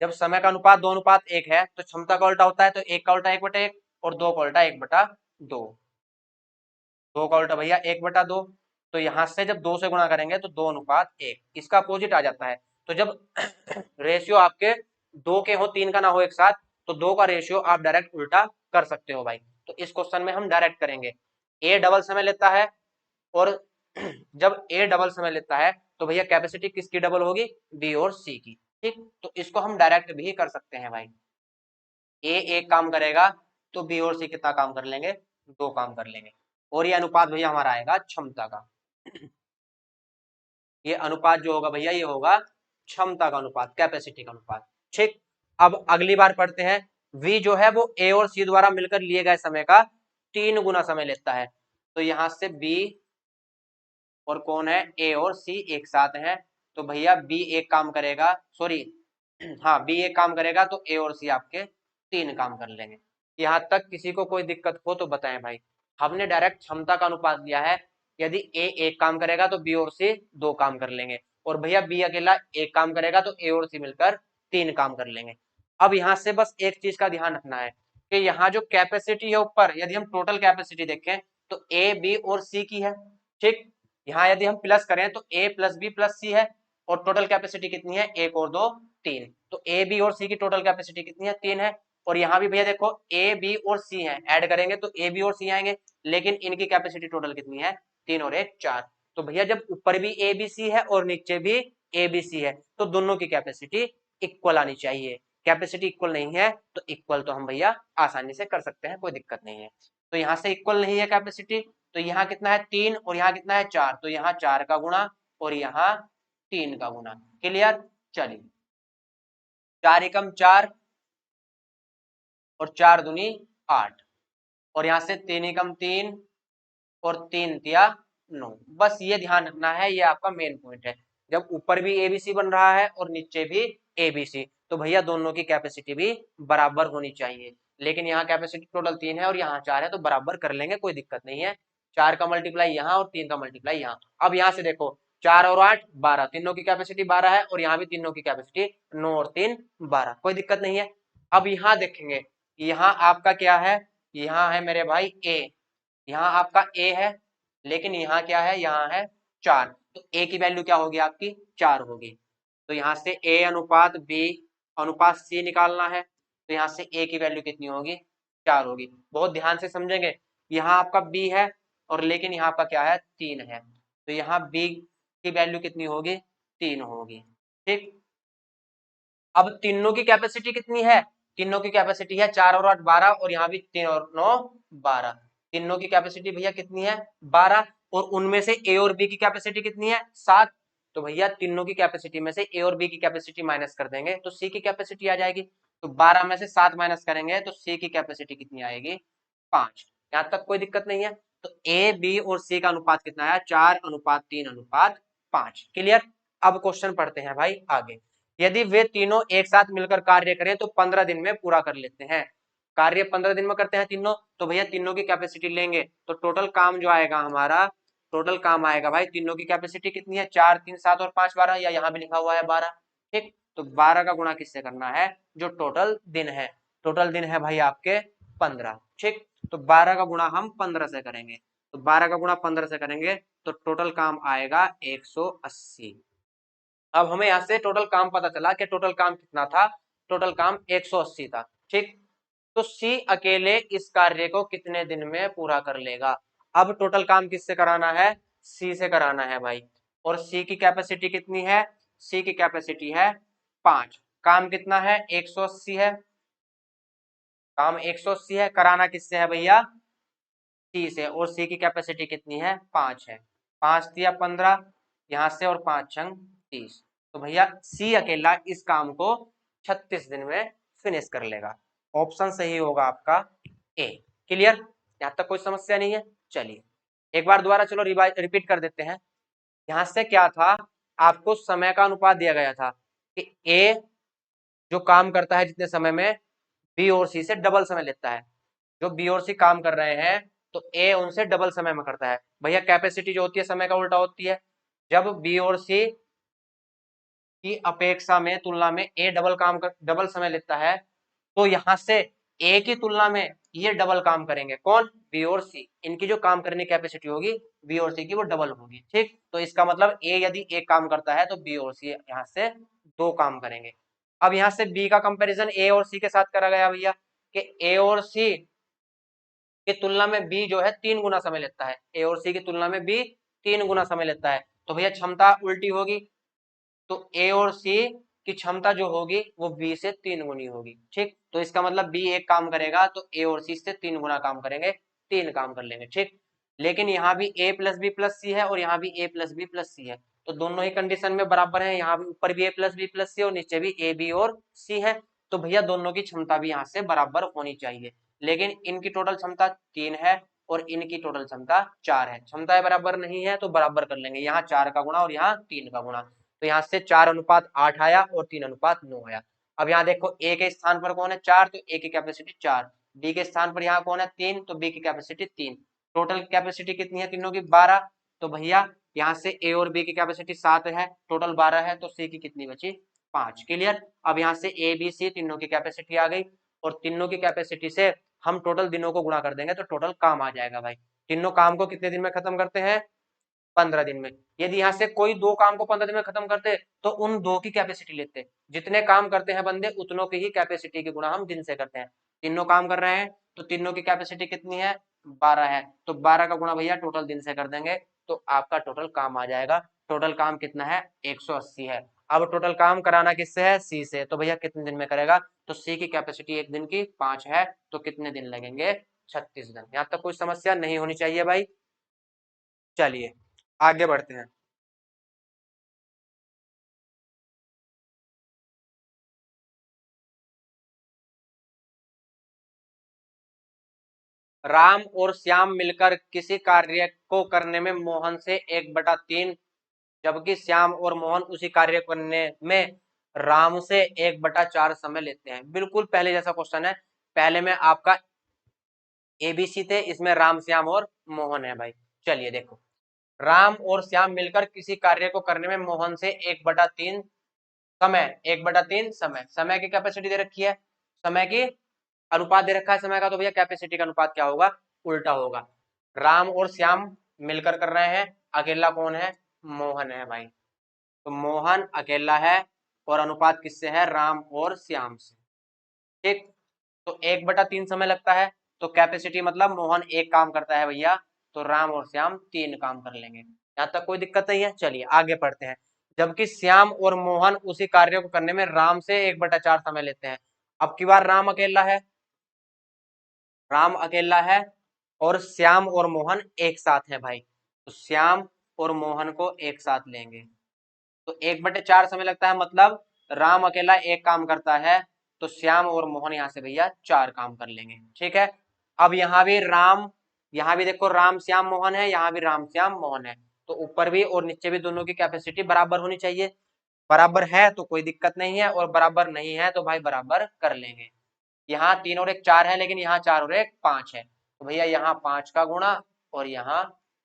जब समय का अनुपात 2:1 है तो क्षमता का उल्टा होता है, तो 1 का उल्टा 1/1 और 2 का उल्टा 1/2। 2 का उल्टा भैया 1/2। तो यहां से जब 2 से गुणा करेंगे तो 2:1, इसका अपोजिट आ जाता है। तो जब रेशियो आपके 2 के हो, 3 का ना हो एक साथ, तो 2 का रेशियो आप डायरेक्ट उल्टा कर सकते हो भाई। तो इस क्वेश्चन में हम डायरेक्ट करेंगे। ए डबल समय लेता है, और जब ए डबल समय लेता है तो भैया कैपेसिटी किसकी डबल होगी, बी और सी की। ठीक, तो इसको हम डायरेक्ट भी कर सकते हैं भाई। ए एक काम करेगा तो बी और सी कितना काम कर लेंगे, 2 काम कर लेंगे। और ये अनुपात भैया हमारा आएगा क्षमता का। ये अनुपात जो होगा भैया ये होगा क्षमता का अनुपात, कैपेसिटी का अनुपात। ठीक, अब अगली बार पढ़ते हैं। V जो है वो A और C द्वारा मिलकर लिए गए समय का 3 गुना समय लेता है। तो यहां से B और कौन है, A और C एक साथ हैं, तो भैया B एक काम करेगा, सॉरी हाँ B एक काम करेगा तो A और C आपके 3 काम कर लेंगे। यहाँ तक किसी को कोई दिक्कत हो तो बताएं भाई। हमने डायरेक्ट क्षमता का अनुपात दिया है, यदि A एक काम करेगा तो B और C 2 काम कर लेंगे, और भैया B अकेला एक काम करेगा तो A और C मिलकर 3 काम कर लेंगे। अब यहाँ से बस एक चीज का ध्यान रखना है कि यहाँ जो कैपेसिटी है ऊपर, यदि हम टोटल कैपेसिटी देखें तो A B और C की है। ठीक, यहाँ यदि हम प्लस करें तो A प्लस बी प्लस सी है, और टोटल कैपेसिटी कितनी है, 1 और 2 3। तो ए बी और सी की टोटल कैपेसिटी कितनी है, 3 है। और यहाँ भी भैया देखो ए बी और सी है, ऐड करेंगे तो ए बी और सी आएंगे, लेकिन इनकी कैपेसिटी टोटल कितनी है, 3 और 1 4। तो भैया जब ऊपर भी ए बी सी है और नीचे भी ए बी सी है तो दोनों की कैपेसिटी इक्वल आनी चाहिए। कैपेसिटी इक्वल नहीं है तो इक्वल तो हम भैया आसानी से कर सकते हैं, कोई दिक्कत नहीं है। तो यहाँ से इक्वल नहीं है कैपेसिटी, तो यहाँ कितना है 3 और यहाँ कितना है 4, तो यहाँ 4 का गुणा और यहाँ 3 का गुणा। क्लियर, चलिए 4 एकम 4 और 4 दूनी 8, और यहाँ से 3 एकम 3 और 3 तिया 9। बस ये ध्यान रखना है, ये आपका मेन पॉइंट है। जब ऊपर भी एबीसी बन रहा है और नीचे भी एबीसी, तो भैया दोनों की कैपेसिटी भी बराबर होनी चाहिए। लेकिन यहाँ कैपेसिटी टोटल 3 है और यहाँ 4 है, तो बराबर कर लेंगे, कोई दिक्कत नहीं है। 4 का मल्टीप्लाई यहाँ और 3 का मल्टीप्लाई यहाँ। अब यहाँ से देखो 4 और 8 12, तीनों की कैपेसिटी 12 है, और यहाँ भी तीनों की कैपेसिटी 9 और 3 12, कोई दिक्कत नहीं है। अब यहाँ देखेंगे, यहाँ आपका क्या है, यहाँ है मेरे भाई ए, यहाँ आपका ए है, लेकिन यहाँ क्या है, यहाँ है 4, तो ए की वैल्यू क्या होगी आपकी, 4 होगी। तो यहाँ से ए अनुपात बी अनुपात सी निकालना है, तो यहाँ से ए की वैल्यू कितनी होगी, 4 होगी। बहुत ध्यान से समझेंगे, यहाँ आपका बी है और लेकिन यहाँ आपका क्या है, 3 है, तो यहाँ बी की वैल्यू कितनी होगी, 3 होगी। ठीक, अब तीनों की कैपेसिटी कितनी है, तीनों की कैपेसिटी है 4 और 8 12, और यहाँ भी 3 और 9 12। तीनों की कैपेसिटी भैया कितनी है, 12, और उनमें से ए और बी की कैपेसिटी कितनी है, 7। तो भैया तीनों की कैपेसिटी में से ए और बी की कैपेसिटी माइनस कर देंगे तो सी की कैपेसिटी आ जाएगी। तो 12 में से 7 माइनस करेंगे तो सी की कैपेसिटी कितनी आएगी, 5। यहाँ तक कोई दिक्कत नहीं है। तो ए बी और सी का अनुपात कितना आया, 4:3:5। क्लियर। अब क्वेश्चन पढ़ते हैं भाई आगे। यदि वे तीनों एक साथ मिलकर कार्य करें तो 15 दिन में पूरा कर लेते हैं। कार्य 15 दिन में करते हैं तीनों, तो भैया तीनों की कैपेसिटी लेंगे तो टोटल काम जो आएगा हमारा, टोटल काम आएगा भाई, तीनों की कैपेसिटी कितनी है, 4 3 7 और 5 12, या यहाँ भी लिखा हुआ है 12। ठीक, तो 12 का गुणा किससे करना है, जो टोटल दिन है। टोटल दिन है भाई आपके 15, ठीक। तो 12 का गुणा हम 15 से करेंगे, तो 12 का गुणा 15 से करेंगे तो टोटल काम आएगा 180। अब हमें यहाँ से टोटल काम पता चला कि टोटल काम कितना था, टोटल काम 180 था, ठीक। तो सी अकेले इस कार्य को कितने दिन में पूरा कर लेगा। अब टोटल काम किससे कराना है, सी से कराना है भाई। और सी की कैपेसिटी कितनी है, सी की कैपेसिटी है 5। काम कितना है, 180 है, काम 180 है, कराना किससे है भैया, सी से। और सी की कैपेसिटी कितनी है, 5 है। 5 दिया 15 यहां से, और 5 छंग 30। तो भैया सी अकेला इस काम को 36 दिन में फिनिश कर लेगा। ऑप्शन सही होगा आपका ए। क्लियर, यहां तक कोई समस्या नहीं है। चलिए एक बार दोबारा चलो रिपीट कर देते हैं। यहां से क्या था, आपको समय का अनुपात दिया गया था कि ए जो काम करता है जितने समय में, बी और सी से डबल समय लेता है। जो बी और सी काम कर रहे हैं तो ए उनसे डबल समय में करता है। भैया कैपेसिटी जो होती है समय का उल्टा होती है। जब बी और सी की अपेक्षा में, तुलना में ए डबल समय लेता है, तो यहां से ए की तुलना में ये डबल काम करेंगे। कौन, बी और सी। इनकी जो काम करने की कैपेसिटी होगी बी और सी की वो डबल होगी, ठीक। तो इसका मतलब ए यदि एक काम करता है तो बी और सी यहाँ से 2 काम करेंगे। अब यहाँ से बी का कंपैरिजन ए और सी के साथ करा गया भैया, कि ए और सी की तुलना में बी जो है 3 गुना समय लेता है। ए और सी की तुलना में बी 3 गुना समय लेता है, तो भैया क्षमता उल्टी होगी। तो ए और सी की क्षमता जो होगी वो बी से 3 गुनी होगी, ठीक। तो इसका मतलब बी एक काम करेगा तो ए और सी से 3 गुना काम करेंगे, 3 काम कर लेंगे, ठीक। लेकिन यहाँ भी ए प्लस बी प्लस सी है और यहाँ भी ए प्लस बी प्लस सी है, तो दोनों ही कंडीशन में बराबर है। यहाँ भी ऊपर भी ए प्लस बी प्लस सी और नीचे भी ए बी और सी है, तो भैया दोनों की क्षमता भी यहाँ से बराबर होनी चाहिए। लेकिन इनकी टोटल क्षमता 3 है और इनकी टोटल क्षमता 4 है। क्षमताएं बराबर नहीं है तो बराबर कर लेंगे, यहाँ 4 का गुणा और यहाँ 3 का गुणा। तो यहाँ से 4:8 आया और 3:9 आया। अब यहाँ देखो ए के स्थान पर कौन है, 4, तो ए की कैपेसिटी 4। बी के स्थान पर यहाँ कौन है, 3, तो बी की कैपेसिटी 3। टोटल कैपेसिटी कितनी है तीनों की, 12। तो भैया यहाँ से ए और बी की कैपेसिटी 7 है, टोटल 12 है, तो सी की कितनी बची, 5। क्लियर। अब यहाँ से ए बी सी तीनों की कैपेसिटी आ गई, और तीनों की कैपेसिटी से हम टोटल दिनों को गुणा कर देंगे तो टोटल काम आ जाएगा भाई। तीनों काम को कितने दिन में खत्म करते हैं, 15 दिन में। यदि यहाँ से कोई 2 काम को 15 दिन में खत्म करते तो उन 2 की कैपेसिटी लेते। जितने काम करते हैं बंदे उतनों की ही कैपेसिटी की गुणा हम दिन से करते हैं। तीनों काम कर रहे हैं तो तीनों की कैपेसिटी कितनी है, 12 है, तो 12 का गुणा भैया टोटल दिन से कर देंगे तो आपका टोटल काम आ जाएगा। टोटल काम कितना है, 180 है। अब टोटल काम कराना किससे है, सी से। तो भैया कितने दिन में करेगा, तो सी की कैपेसिटी एक दिन की 5 है, तो कितने दिन लगेंगे, 36 दिन। यहाँ तक कोई समस्या नहीं होनी चाहिए भाई। चलिए आगे बढ़ते हैं। राम और श्याम मिलकर किसी कार्य को करने में मोहन से 1/3, जबकि श्याम और मोहन उसी कार्य को करने में राम से 1/4 समय लेते हैं। बिल्कुल पहले जैसा क्वेश्चन है। पहले में आपका एबीसी थे, इसमें राम श्याम और मोहन है भाई। चलिए देखो, राम और श्याम मिलकर किसी कार्य को करने में मोहन से 1/3 समय, 1/3 समय, समय की कैपेसिटी दे रखी है, समय की अनुपात दे रखा है समय का, तो भैया कैपेसिटी का अनुपात क्या होगा, उल्टा होगा। राम और श्याम मिलकर कर रहे हैं, अकेला कौन है, मोहन है भाई। तो मोहन अकेला है और अनुपात किससे है, राम और श्याम से, ठीक। तो 1/3 समय लगता है, तो कैपेसिटी मतलब मोहन एक काम करता है भैया, तो राम और श्याम 3 काम कर लेंगे। यहाँ तक कोई दिक्कत नहीं है। चलिए आगे पढ़ते हैं। जबकि श्याम और मोहन उसी कार्य को करने में राम से 1/4 समय लेते हैं। अब की बार राम अकेला है, राम अकेला है और श्याम और मोहन एक साथ है भाई, तो श्याम और मोहन को एक साथ लेंगे तो 1/4 समय लगता है, मतलब राम अकेला एक काम करता है, तो श्याम और मोहन यहाँ से भैया 4 काम कर लेंगे, ठीक है। अब यहाँ भी राम, यहाँ भी देखो राम श्याम मोहन है, यहाँ भी राम श्याम मोहन है, तो ऊपर भी और नीचे भी दोनों की कैपेसिटी बराबर होनी चाहिए। बराबर है तो कोई दिक्कत नहीं है, और बराबर नहीं है तो भाई बराबर कर लेंगे। यहाँ 3 और 1 4 है, लेकिन यहाँ 4 और 1 5 है, तो भैया यहाँ 5 का गुणा और यहाँ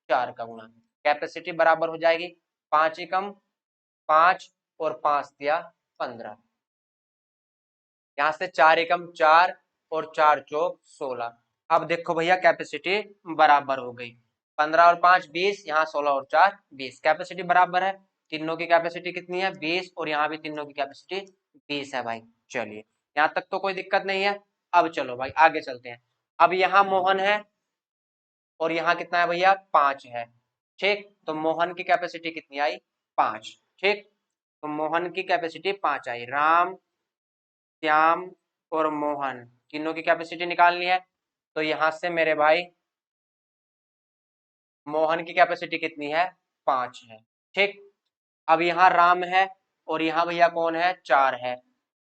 4 का गुणा, कैपेसिटी बराबर हो जाएगी। 5 एकम 5 और 5 दिया 15। यहाँ से 4 एकम 4 और 4 चौक 16। अब देखो भैया कैपेसिटी बराबर हो गई, 15 और 5 20, यहाँ 16 और 4 20, कैपेसिटी बराबर है। तीनों की कैपेसिटी कितनी है 20, और यहाँ भी तीनों की कैपेसिटी 20 है भाई। चलिए यहाँ तक तो कोई दिक्कत नहीं है। अब चलो भाई आगे चलते हैं। अब यहाँ मोहन है और यहाँ कितना है भैया 5 है। ठीक, तो मोहन की कैपेसिटी कितनी आई 5। ठीक, तो मोहन की कैपेसिटी 5 आई। राम, श्याम और मोहन तीनों की कैपेसिटी निकालनी है। तो यहां से मेरे भाई मोहन की कैपेसिटी कितनी है 5 है। ठीक, अब यहाँ राम है और यहाँ भैया कौन है 4 है,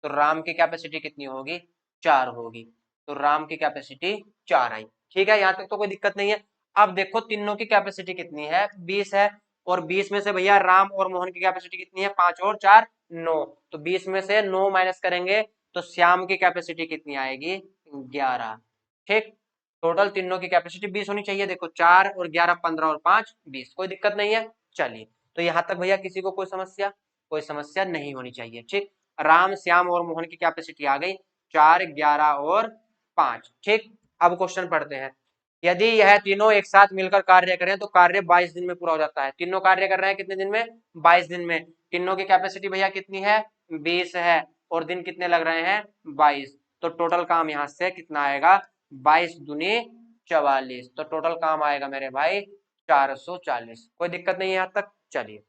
तो राम की कैपेसिटी कितनी होगी 4 होगी। तो राम की कैपेसिटी 4 आई। ठीक है, यहाँ तक तो कोई दिक्कत नहीं है। अब देखो तीनों की कैपेसिटी कितनी है 20 है, और 20 में से भैया राम और मोहन की कैपेसिटी कितनी है 5 और 4 9, तो 20 में से 9 माइनस करेंगे तो श्याम की कैपेसिटी कितनी आएगी 11। ठीक, टोटल तीनों की कैपेसिटी 20 होनी चाहिए। देखो 4 और 11 15 और 5 20, कोई दिक्कत नहीं है। चलिए, तो यहाँ तक भैया किसी को कोई समस्या नहीं होनी चाहिए। ठीक, राम श्याम और मोहन की कैपेसिटी आ गई 4 11 और 5। ठीक, अब क्वेश्चन पढ़ते हैं। यदि यह तीनों एक साथ मिलकर कार्य करें तो कार्य 22 दिन में पूरा हो जाता है। तीनों कार्य कर रहे हैं कितने दिन में 22 दिन में। तीनों की कैपेसिटी भैया कितनी है 20 है, और दिन कितने लग रहे हैं 22, तो टोटल काम यहाँ से कितना आएगा 22 दूनी 44, तो टोटल काम आएगा मेरे भाई 440। कोई दिक्कत नहीं है यहाँ तक। चलिए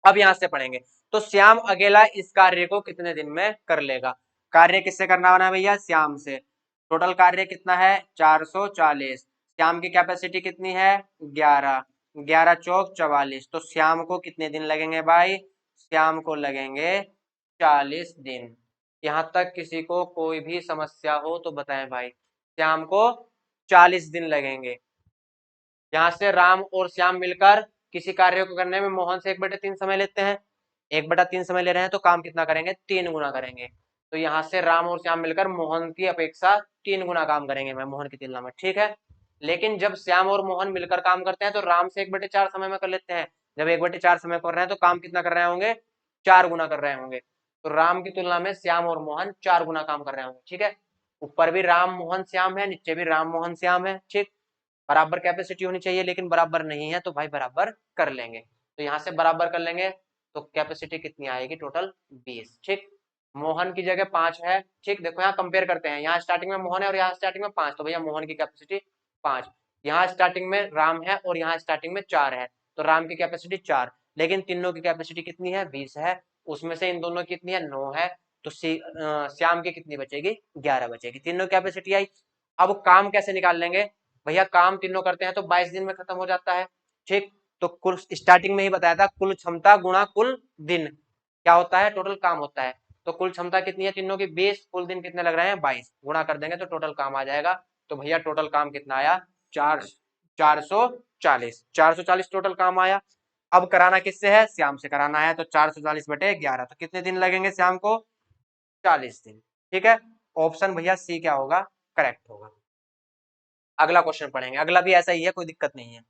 अब यहां से पढ़ेंगे। तो श्याम अकेला इस कार्य को कितने दिन में कर लेगा। कार्य किससे करना है भैया श्याम से। टोटल कार्य कितना है 440। श्याम की कैपेसिटी कितनी है 11, 11 चौक 44, तो श्याम को कितने दिन लगेंगे भाई, श्याम को लगेंगे 40 दिन। यहां तक किसी को कोई भी समस्या हो तो बताएं भाई। श्याम को 40 दिन लगेंगे। यहाँ से राम और श्याम मिलकर किसी कार्य को करने में मोहन से 1/3 समय लेते हैं। 1/3 समय ले रहे हैं तो काम कितना करेंगे 3 गुना करेंगे। तो यहाँ से राम और श्याम मिलकर मोहन की अपेक्षा 3 गुना काम करेंगे मैं मोहन की तुलना में। ठीक है, लेकिन जब श्याम और मोहन मिलकर काम करते हैं तो राम से 1/4 समय में कर लेते हैं। जब 1/4 समय कर रहे हैं तो काम कितना कर रहे होंगे 4 गुना कर रहे होंगे। तो राम की तुलना में श्याम और मोहन 4 गुना काम कर रहे होंगे। ठीक है, ऊपर भी राम मोहन श्याम है, नीचे भी राम मोहन श्याम है। ठीक, बराबर कैपेसिटी होनी चाहिए, लेकिन बराबर नहीं है तो भाई बराबर कर लेंगे। तो यहाँ से बराबर कर लेंगे तो कैपेसिटी कितनी आएगी टोटल 20। ठीक, मोहन की जगह 5 है। ठीक, देखो यहाँ कंपेयर करते हैं, यहाँ स्टार्टिंग में मोहन है और यहाँ स्टार्टिंग में 5, तो भैया मोहन की कैपेसिटी 5। यहाँ स्टार्टिंग में राम है और यहाँ स्टार्टिंग में 4 है, तो राम की कैपेसिटी 4, लेकिन तीनों की कैपेसिटी कितनी है 20 है। उसमें से इन दोनों की कितनी है 9 है, तो श्याम की कितनी बचेगी 11 बचेगी। तीनों कैपेसिटी आई। अब काम कैसे निकाल लेंगे भैया, काम तीनों करते हैं तो 22 दिन में खत्म हो जाता है। ठीक, तो कुल स्टार्टिंग में ही बताया था कुल क्षमता गुणा कुल दिन क्या होता है टोटल काम होता है। तो कुल क्षमता कितनी है तीनों की 20, कुल दिन कितने लग रहे हैं 22, गुणा कर देंगे तो टोटल काम आ जाएगा। तो भैया टोटल काम कितना आया 440 टोटल काम आया। अब कराना किससे है श्याम से कराना है, तो 440/11, तो कितने दिन लगेंगे श्याम को 40 दिन। ठीक है, ऑप्शन भैया सी क्या होगा करेक्ट होगा। अगला क्वेश्चन पढ़ेंगे, अगला भी ऐसा ही है, कोई दिक्कत नहीं है।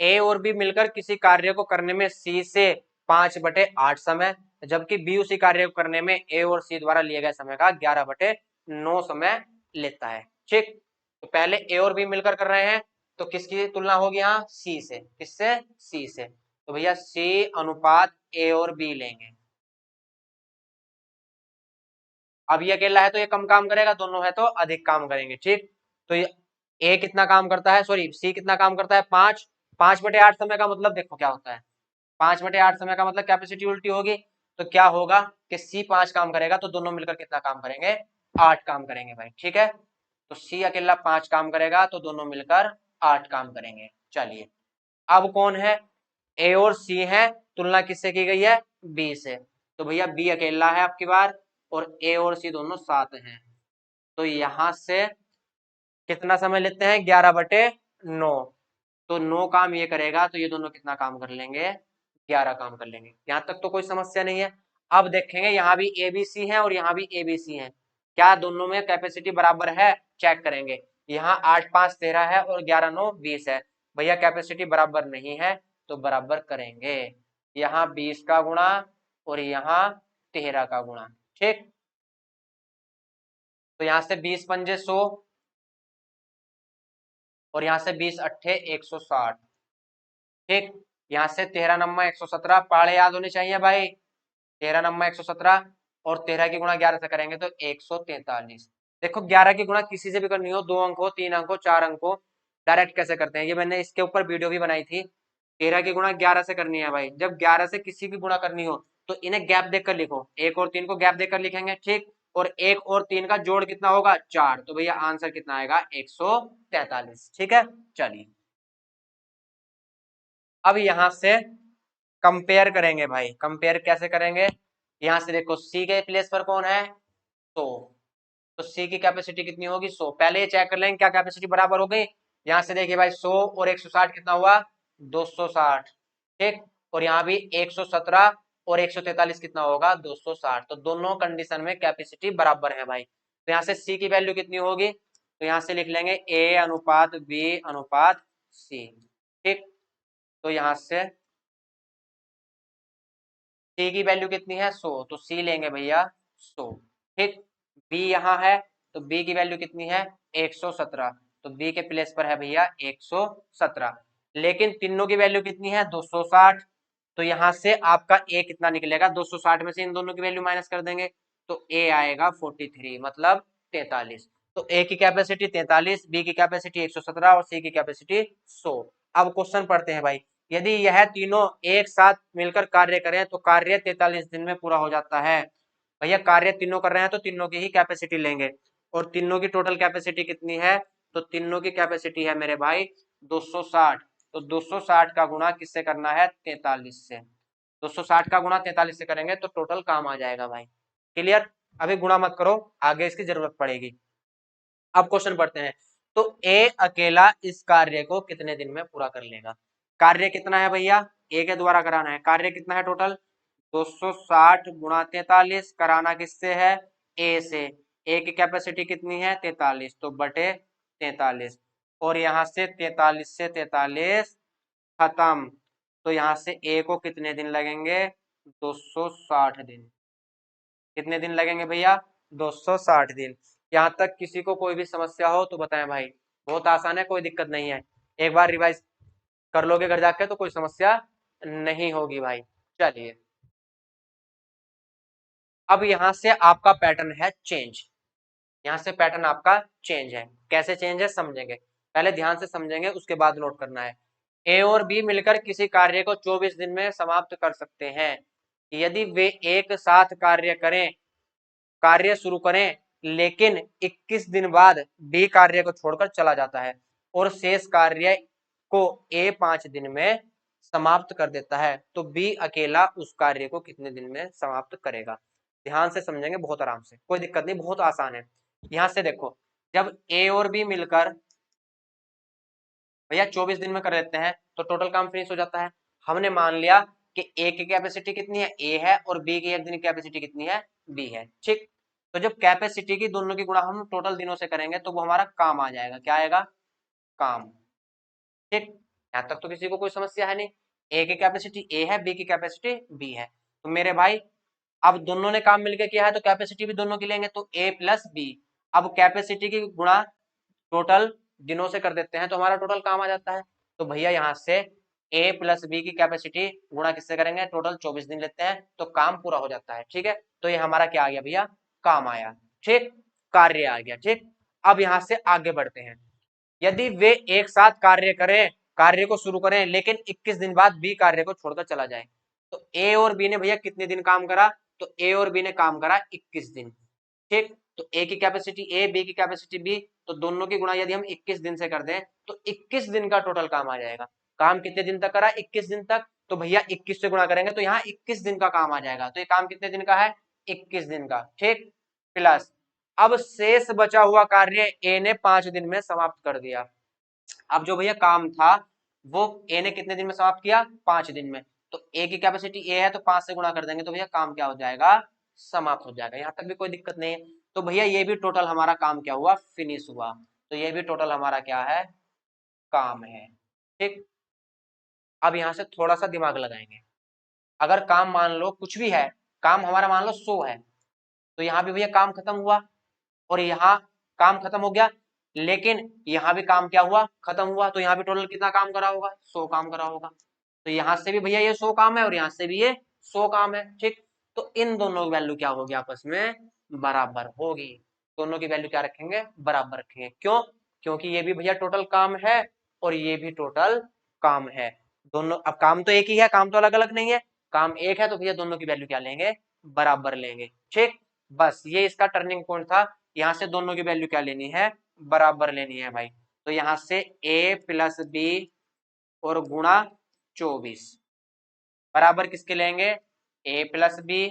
ए और बी मिलकर किसी कार्य को करने में सी से 5/8 समय, जबकि बी उसी कार्य को करने में ए और सी द्वारा लिए गए समय का 11/9 समय लेता है। ठीक, तो पहले ए और बी मिलकर कर रहे हैं तो किसकी तुलना होगी यहाँ सी से, किससे सी से, तो भैया सी अनुपात ए और बी लेंगे। अब ये अकेला है तो ये कम काम करेगा, दोनों है तो अधिक काम करेंगे। ठीक, तो ये ए कितना काम करता है, सॉरी सी कितना काम करता है 5, 5/8 समय का मतलब देखो क्या होता है 5/8 समय का मतलब कैपेसिटी उल्टी होगी। तो क्या होगा कि सी 5 काम करेगा तो दोनों मिलकर कितना काम करेंगे 8 काम करेंगे भाई। ठीक है, तो सी अकेला 5 काम करेगा तो दोनों मिलकर 8 काम करेंगे। चलिए अब कौन है ए और सी है, तुलना किससे की गई है बी से, तो भैया बी अकेला है आपकी बार और ए और सी दोनों साथ हैं। तो यहां से कितना समय लेते हैं 11/9, तो 9 काम ये करेगा तो ये दोनों कितना काम कर लेंगे 11 काम कर लेंगे। यहां तक तो कोई समस्या नहीं है। अब देखेंगे यहाँ भी एबीसी है और यहाँ भी एबीसी है, क्या दोनों में कैपेसिटी बराबर है चेक करेंगे। यहाँ 8 5 13 है और 11 9 20 है, भैया कैपेसिटी बराबर नहीं है तो बराबर करेंगे यहाँ 20 का गुणा और यहाँ 13 का गुणा। ठीक, तो यहाँ से 20 पंजे 100 और यहाँ से 20 अट्ठे 160। ठीक, यहाँ से 13 नम्मा 117, पाड़े याद होने चाहिए भाई। 13 नम्मा 117 और 13 की गुणा 11 से करेंगे तो 143। देखो 11 की गुणा किसी से भी करनी हो, 2 अंक हो, 3 अंक हो, 4 अंक हो, डायरेक्ट कैसे करते हैं ये मैंने इसके ऊपर वीडियो भी बनाई थी। 13 की गुणा 11 से करनी है भाई। जब 11 से किसी की गुणा करनी हो तो इन्हें गैप देकर लिखो, 1 और 3 को गैप देकर लिखेंगे। ठीक, और 1 और 3 का जोड़ कितना होगा 4, तो भैया आंसर कितना आएगा 143। ठीक है, चलिए अब यहां से कंपेयर करेंगे भाई। कंपेयर कैसे करेंगे, यहां से देखो सी के प्लेस पर कौन है 100, तो सी की कैपेसिटी कितनी होगी 100। पहले ये चेक कर लेंगे क्या कैपेसिटी बराबर हो गई। यहां से देखिए भाई 100 और 160 कितना हुआ 260। ठीक, और यहाँ भी 117 और 143 कितना होगा 260। तो दोनों कंडीशन में कैपेसिटी बराबर है भाई। तो यहाँ से सी की वैल्यू कितनी होगी, तो यहाँ से लिख लेंगे ए अनुपात बी अनुपात सी। ठीक, तो यहाँ से सी की वैल्यू कितनी है 100, तो सी लेंगे भैया 100। ठीक, बी यहाँ है तो बी की वैल्यू कितनी है 117, तो बी के प्लेस पर है भैया 117। लेकिन तीनों की वैल्यू कितनी है 260, तो यहाँ से आपका ए कितना निकलेगा 260 में से इन दोनों की वैल्यू माइनस कर देंगे तो ए आएगा 43 मतलब 43। तो ए की कैपेसिटी 43, बी की कैपेसिटी 117 और सी की कैपेसिटी 100। अब क्वेश्चन पढ़ते हैं भाई। यदि यह तीनों एक साथ मिलकर कार्य करें तो कार्य 43 दिन में पूरा हो जाता है। भैया कार्य तीनों कर रहे हैं तो तीनों की ही कैपेसिटी लेंगे, और तीनों की टोटल कैपेसिटी कितनी है, तो तीनों की कैपेसिटी है मेरे भाई 260। तो 260 का गुणा किससे करना है 43 से। 260 का गुणा 43 से करेंगे तो टोटल काम आ जाएगा भाई। क्लियर, अभी गुणा मत करो, आगे इसकी जरूरत पड़ेगी। अब क्वेश्चन पढ़ते हैं। तो ए अकेला इस कार्य को कितने दिन में पूरा कर लेगा। कार्य कितना है भैया, ए के द्वारा कराना है। कार्य कितना है टोटल 260 गुणा 43, कराना किससे है ए से। ए की कैपेसिटी कितनी है 43, तो बटे 43, और यहाँ से 43 से 43 खत्म। तो यहाँ से ए को कितने दिन लगेंगे 260 दिन। कितने दिन लगेंगे भैया 260 दिन। यहाँ तक किसी को कोई भी समस्या हो तो बताएं भाई, बहुत आसान है, कोई दिक्कत नहीं है। एक बार रिवाइज कर लोगे घर जाके तो कोई समस्या नहीं होगी भाई। चलिए अब यहाँ से आपका पैटर्न है चेंज। यहाँ से पैटर्न आपका चेंज है, कैसे चेंज है समझेंगे, पहले ध्यान से समझेंगे उसके बाद नोट करना है। ए और बी मिलकर किसी कार्य को 24 दिन में समाप्त कर सकते हैं यदि वे एक साथ कार्य शुरू करें, लेकिन 21 दिन बाद बी कार्य को छोड़कर चला जाता है और शेष कार्य को ए 5 दिन में समाप्त कर देता है, तो बी अकेला उस कार्य को कितने दिन में समाप्त करेगा। ध्यान से समझेंगे, बहुत आराम से, कोई दिक्कत नहीं, बहुत आसान है। यहां से देखो, जब ए और बी मिलकर भैया 24 दिन में कर लेते हैं तो टोटल काम फिनिश हो जाता है। हमने मान लिया कि ए की कैपेसिटी कितनी है ए है और बी की एक दिन की कैपेसिटी कितनी है बी है। ठीक, तो जब कैपेसिटी की दोनों की गुणा हम टोटल दिनों से करेंगे तो वो हमारा काम आ जाएगा। क्या आएगा काम। ठीक, यहां तक तो किसी को कोई समस्या है नहीं। ए की कैपेसिटी ए है, बी की कैपेसिटी बी है, तो मेरे भाई अब दोनों ने काम मिलकर किया है तो कैपेसिटी भी दोनों की लेंगे, तो ए प्लस बी। अब कैपेसिटी की गुणा टोटल दिनों से कर देते हैं तो हमारा टोटल काम आ जाता है। तो भैया यहाँ से ए प्लस बी की कैपेसिटी गुणा किससे करेंगे, टोटल 24 दिन लेते हैं तो काम पूरा हो जाता है। ठीक है, तो ये हमारा क्या आ गया भैया काम आया। ठीक, कार्य आ गया। ठीक, अब यहाँ से आगे बढ़ते हैं। यदि वे एक साथ कार्य को शुरू करें लेकिन 21 दिन बाद बी कार्य को छोड़कर चला जाए, तो ए और बी ने भैया कितने दिन काम करा, तो ए और बी ने काम करा 21 दिन। ठीक, तो ए की कैपेसिटी ए, बी की कैपेसिटी बी, तो दोनों की गुणा यदि हम 21 दिन से कर दें तो 21 दिन का टोटल काम आ जाएगा। काम कितने दिन तक करा 21 दिन तक, तो भैया 21 से गुणा करेंगे तो यहाँ 21 दिन का काम आ जाएगा। तो ये काम कितने दिन का है 21 दिन का। ठीक, प्लस अब शेष बचा हुआ कार्य ए ने 5 दिन में समाप्त कर दिया। अब जो भैया काम था वो ए ने कितने दिन में समाप्त किया 5 दिन में, तो ए की कैपेसिटी ए है तो 5 से गुणा कर देंगे तो भैया काम क्या हो जाएगा समाप्त हो जाएगा। यहां तक भी कोई दिक्कत नहीं है। तो भैया ये भी टोटल हमारा काम क्या हुआ फिनिश हुआ, तो ये भी टोटल हमारा क्या है काम है। ठीक, अब यहाँ से थोड़ा सा दिमाग लगाएंगे। अगर काम मान लो कुछ भी है, काम हमारा मान लो 100 है, तो यहाँ भी भैया काम खत्म हुआ और यहाँ काम खत्म हो गया, लेकिन यहाँ भी काम क्या हुआ, खत्म हुआ। तो यहाँ भी टोटल कितना काम करा होगा, 100 काम करा होगा। तो यहाँ से भी भैया ये 100 काम है और यहाँ से भी ये 100 काम है, ठीक। तो इन दोनों की वैल्यू क्या होगी, आपस में बराबर होगी। दोनों की वैल्यू क्या रखेंगे, बराबर रखेंगे। क्यों, क्योंकि ये भी भैया टोटल काम है और ये भी टोटल काम है। दोनों, अब काम तो एक ही है, काम तो अलग अलग नहीं है, काम एक है, तो भैया दोनों की वैल्यू क्या लेंगे, बराबर लेंगे, ठीक। बस ये इसका टर्निंग पॉइंट था। यहाँ से दोनों की वैल्यू क्या लेनी है, बराबर लेनी है भाई। तो यहाँ से a प्लस बी और गुणा 24 बराबर किसके लेंगे, a प्लस बी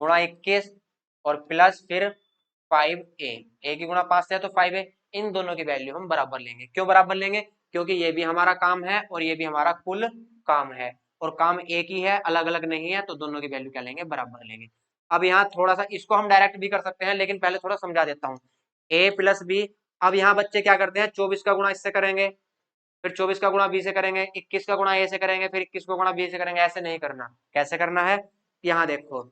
गुणा 21 और प्लस फिर 5a, a की गुणा 5 से है तो 5a। इन दोनों की वैल्यू हम बराबर लेंगे। क्यों बराबर लेंगे, क्योंकि ये भी हमारा काम है और ये भी हमारा कुल काम है और काम एक ही है, अलग अलग नहीं है, तो दोनों की वैल्यू क्या लेंगे, बराबर लेंगे। अब यहाँ थोड़ा सा इसको हम डायरेक्ट भी कर सकते हैं, लेकिन पहले थोड़ा समझा देता हूँ। a प्लस बी, अब यहाँ बच्चे क्या करते हैं, 24 का गुणा इससे करेंगे, फिर 24 का गुणा बी से करेंगे, 21 का गुणा a से करेंगे, फिर 21 का गुणा बी से करेंगे। ऐसे नहीं करना, कैसे करना है, यहाँ देखो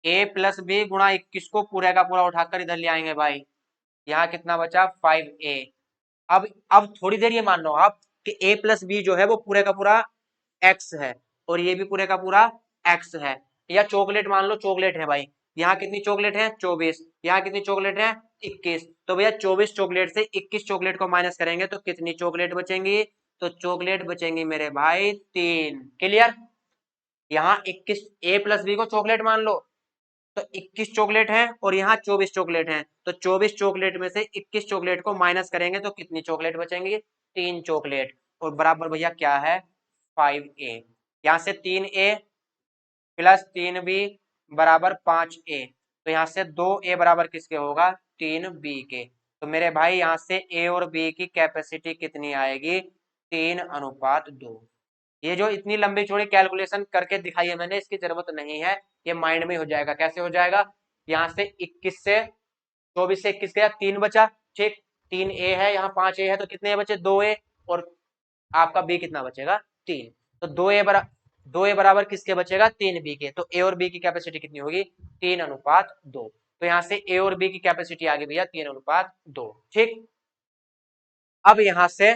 a प्लस बी गुणा 21 को पूरे का पूरा उठाकर इधर ले आएंगे भाई। यहाँ कितना बचा, 5a। अब थोड़ी देर ये मान लो आप कि a प्लस बी जो है वो पूरे का पूरा x है और ये भी पूरे का पूरा x है, या चॉकलेट मान लो, चॉकलेट है भाई। यहाँ कितनी चॉकलेट है, 24। यहाँ कितनी चॉकलेट है, 21। तो भैया 24 चॉकलेट से 21 चॉकलेट को माइनस करेंगे तो कितनी चॉकलेट बचेंगी, तो चॉकलेट बचेंगी मेरे भाई 3। क्लियर। यहाँ 21 a प्लस बी को चॉकलेट मान लो, तो 21 चॉकलेट है और यहाँ 24 चॉकलेट है, तो 24 चॉकलेट में से 21 चॉकलेट को माइनस करेंगे तो कितनी चॉकलेट बचेंगी, 3 चॉकलेट। और बराबर भैया क्या है, 5a। यहाँ से 3a प्लस 3b बराबर 5a, तो यहाँ से 2a बराबर किसके होगा, 3b के। तो मेरे भाई यहाँ से a और b की कैपेसिटी कितनी आएगी, 3:2। ये जो इतनी लंबी चौड़ी कैलकुलेशन करके दिखाई है मैंने, इसकी जरूरत नहीं है, ये माइंड में हो जाएगा। कैसे हो जाएगा, यहाँ से 21 से 24 से 21 गया, 3 बचा, ठीक। 3a है, यहाँ 5a है, तो कितने बचे, 2a। और आपका b कितना बचेगा, 3। तो 2a बराबर किसके बचेगा, 3b के। तो a और b की कैपेसिटी कितनी होगी, 3:2। तो यहाँ से a और b की कैपेसिटी आ गई भैया 3:2, ठीक। अब यहाँ से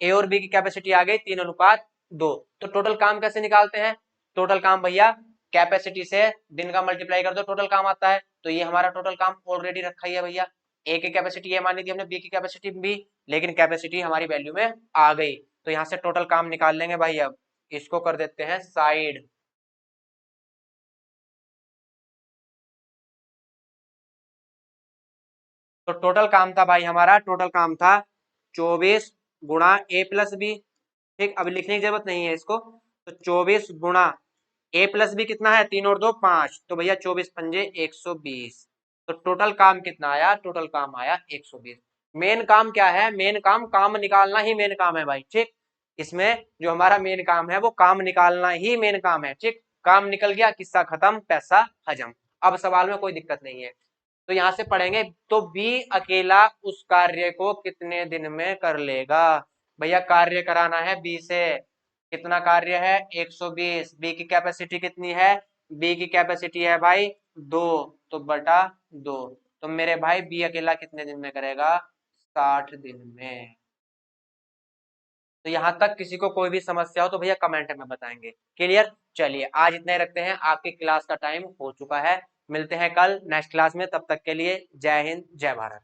a और b की कैपेसिटी आ गई 3:2। तो टोटल काम कैसे निकालते हैं, टोटल काम भैया कैपेसिटी से दिन का मल्टीप्लाई कर दो, टोटल काम आता है। तो ये हमारा टोटल काम ऑलरेडी रखा ही है भैया। a की कैपेसिटी ये मानी थी हमने, b की कैपेसिटी b, लेकिन कैपेसिटी हमारी वैल्यू में आ गई। तो यहाँ से टोटल काम निकाल लेंगे भाई। अब इसको कर देते हैं साइड। तो टोटल काम था भाई हमारा, टोटल काम था 24 गुणा a प्लस बी, ठीक। अब लिखने की जरूरत नहीं है इसको। तो 24 गुणा a प्लस बी कितना है, 3 और 2 5, तो भैया 24 पंजे 120। तो टोटल काम कितना आया, टोटल काम आया 120। मेन काम क्या है, मेन काम काम निकालना ही मेन काम है भाई, ठीक। इसमें जो हमारा मेन काम है वो काम निकालना ही मेन काम है, ठीक। काम निकल गया, किस्सा खत्म, पैसा हजम। अब सवाल में कोई दिक्कत नहीं है। तो यहां से पढ़ेंगे, तो बी अकेला उस कार्य को कितने दिन में कर लेगा। भैया कार्य कराना है बी से, कितना कार्य है, 120। बी की कैपेसिटी कितनी है, बी की कैपेसिटी है भाई 2, तो बटा 2। तो मेरे भाई बी अकेला कितने दिन में करेगा, 60 दिन में। तो यहां तक किसी को कोई भी समस्या हो तो भैया कमेंट में बताएंगे। क्लियर। चलिए आज इतना ही रखते हैं, आपकी क्लास का टाइम हो चुका है। मिलते हैं कल नेक्स्ट क्लास में, तब तक के लिए जय हिंद जय भारत।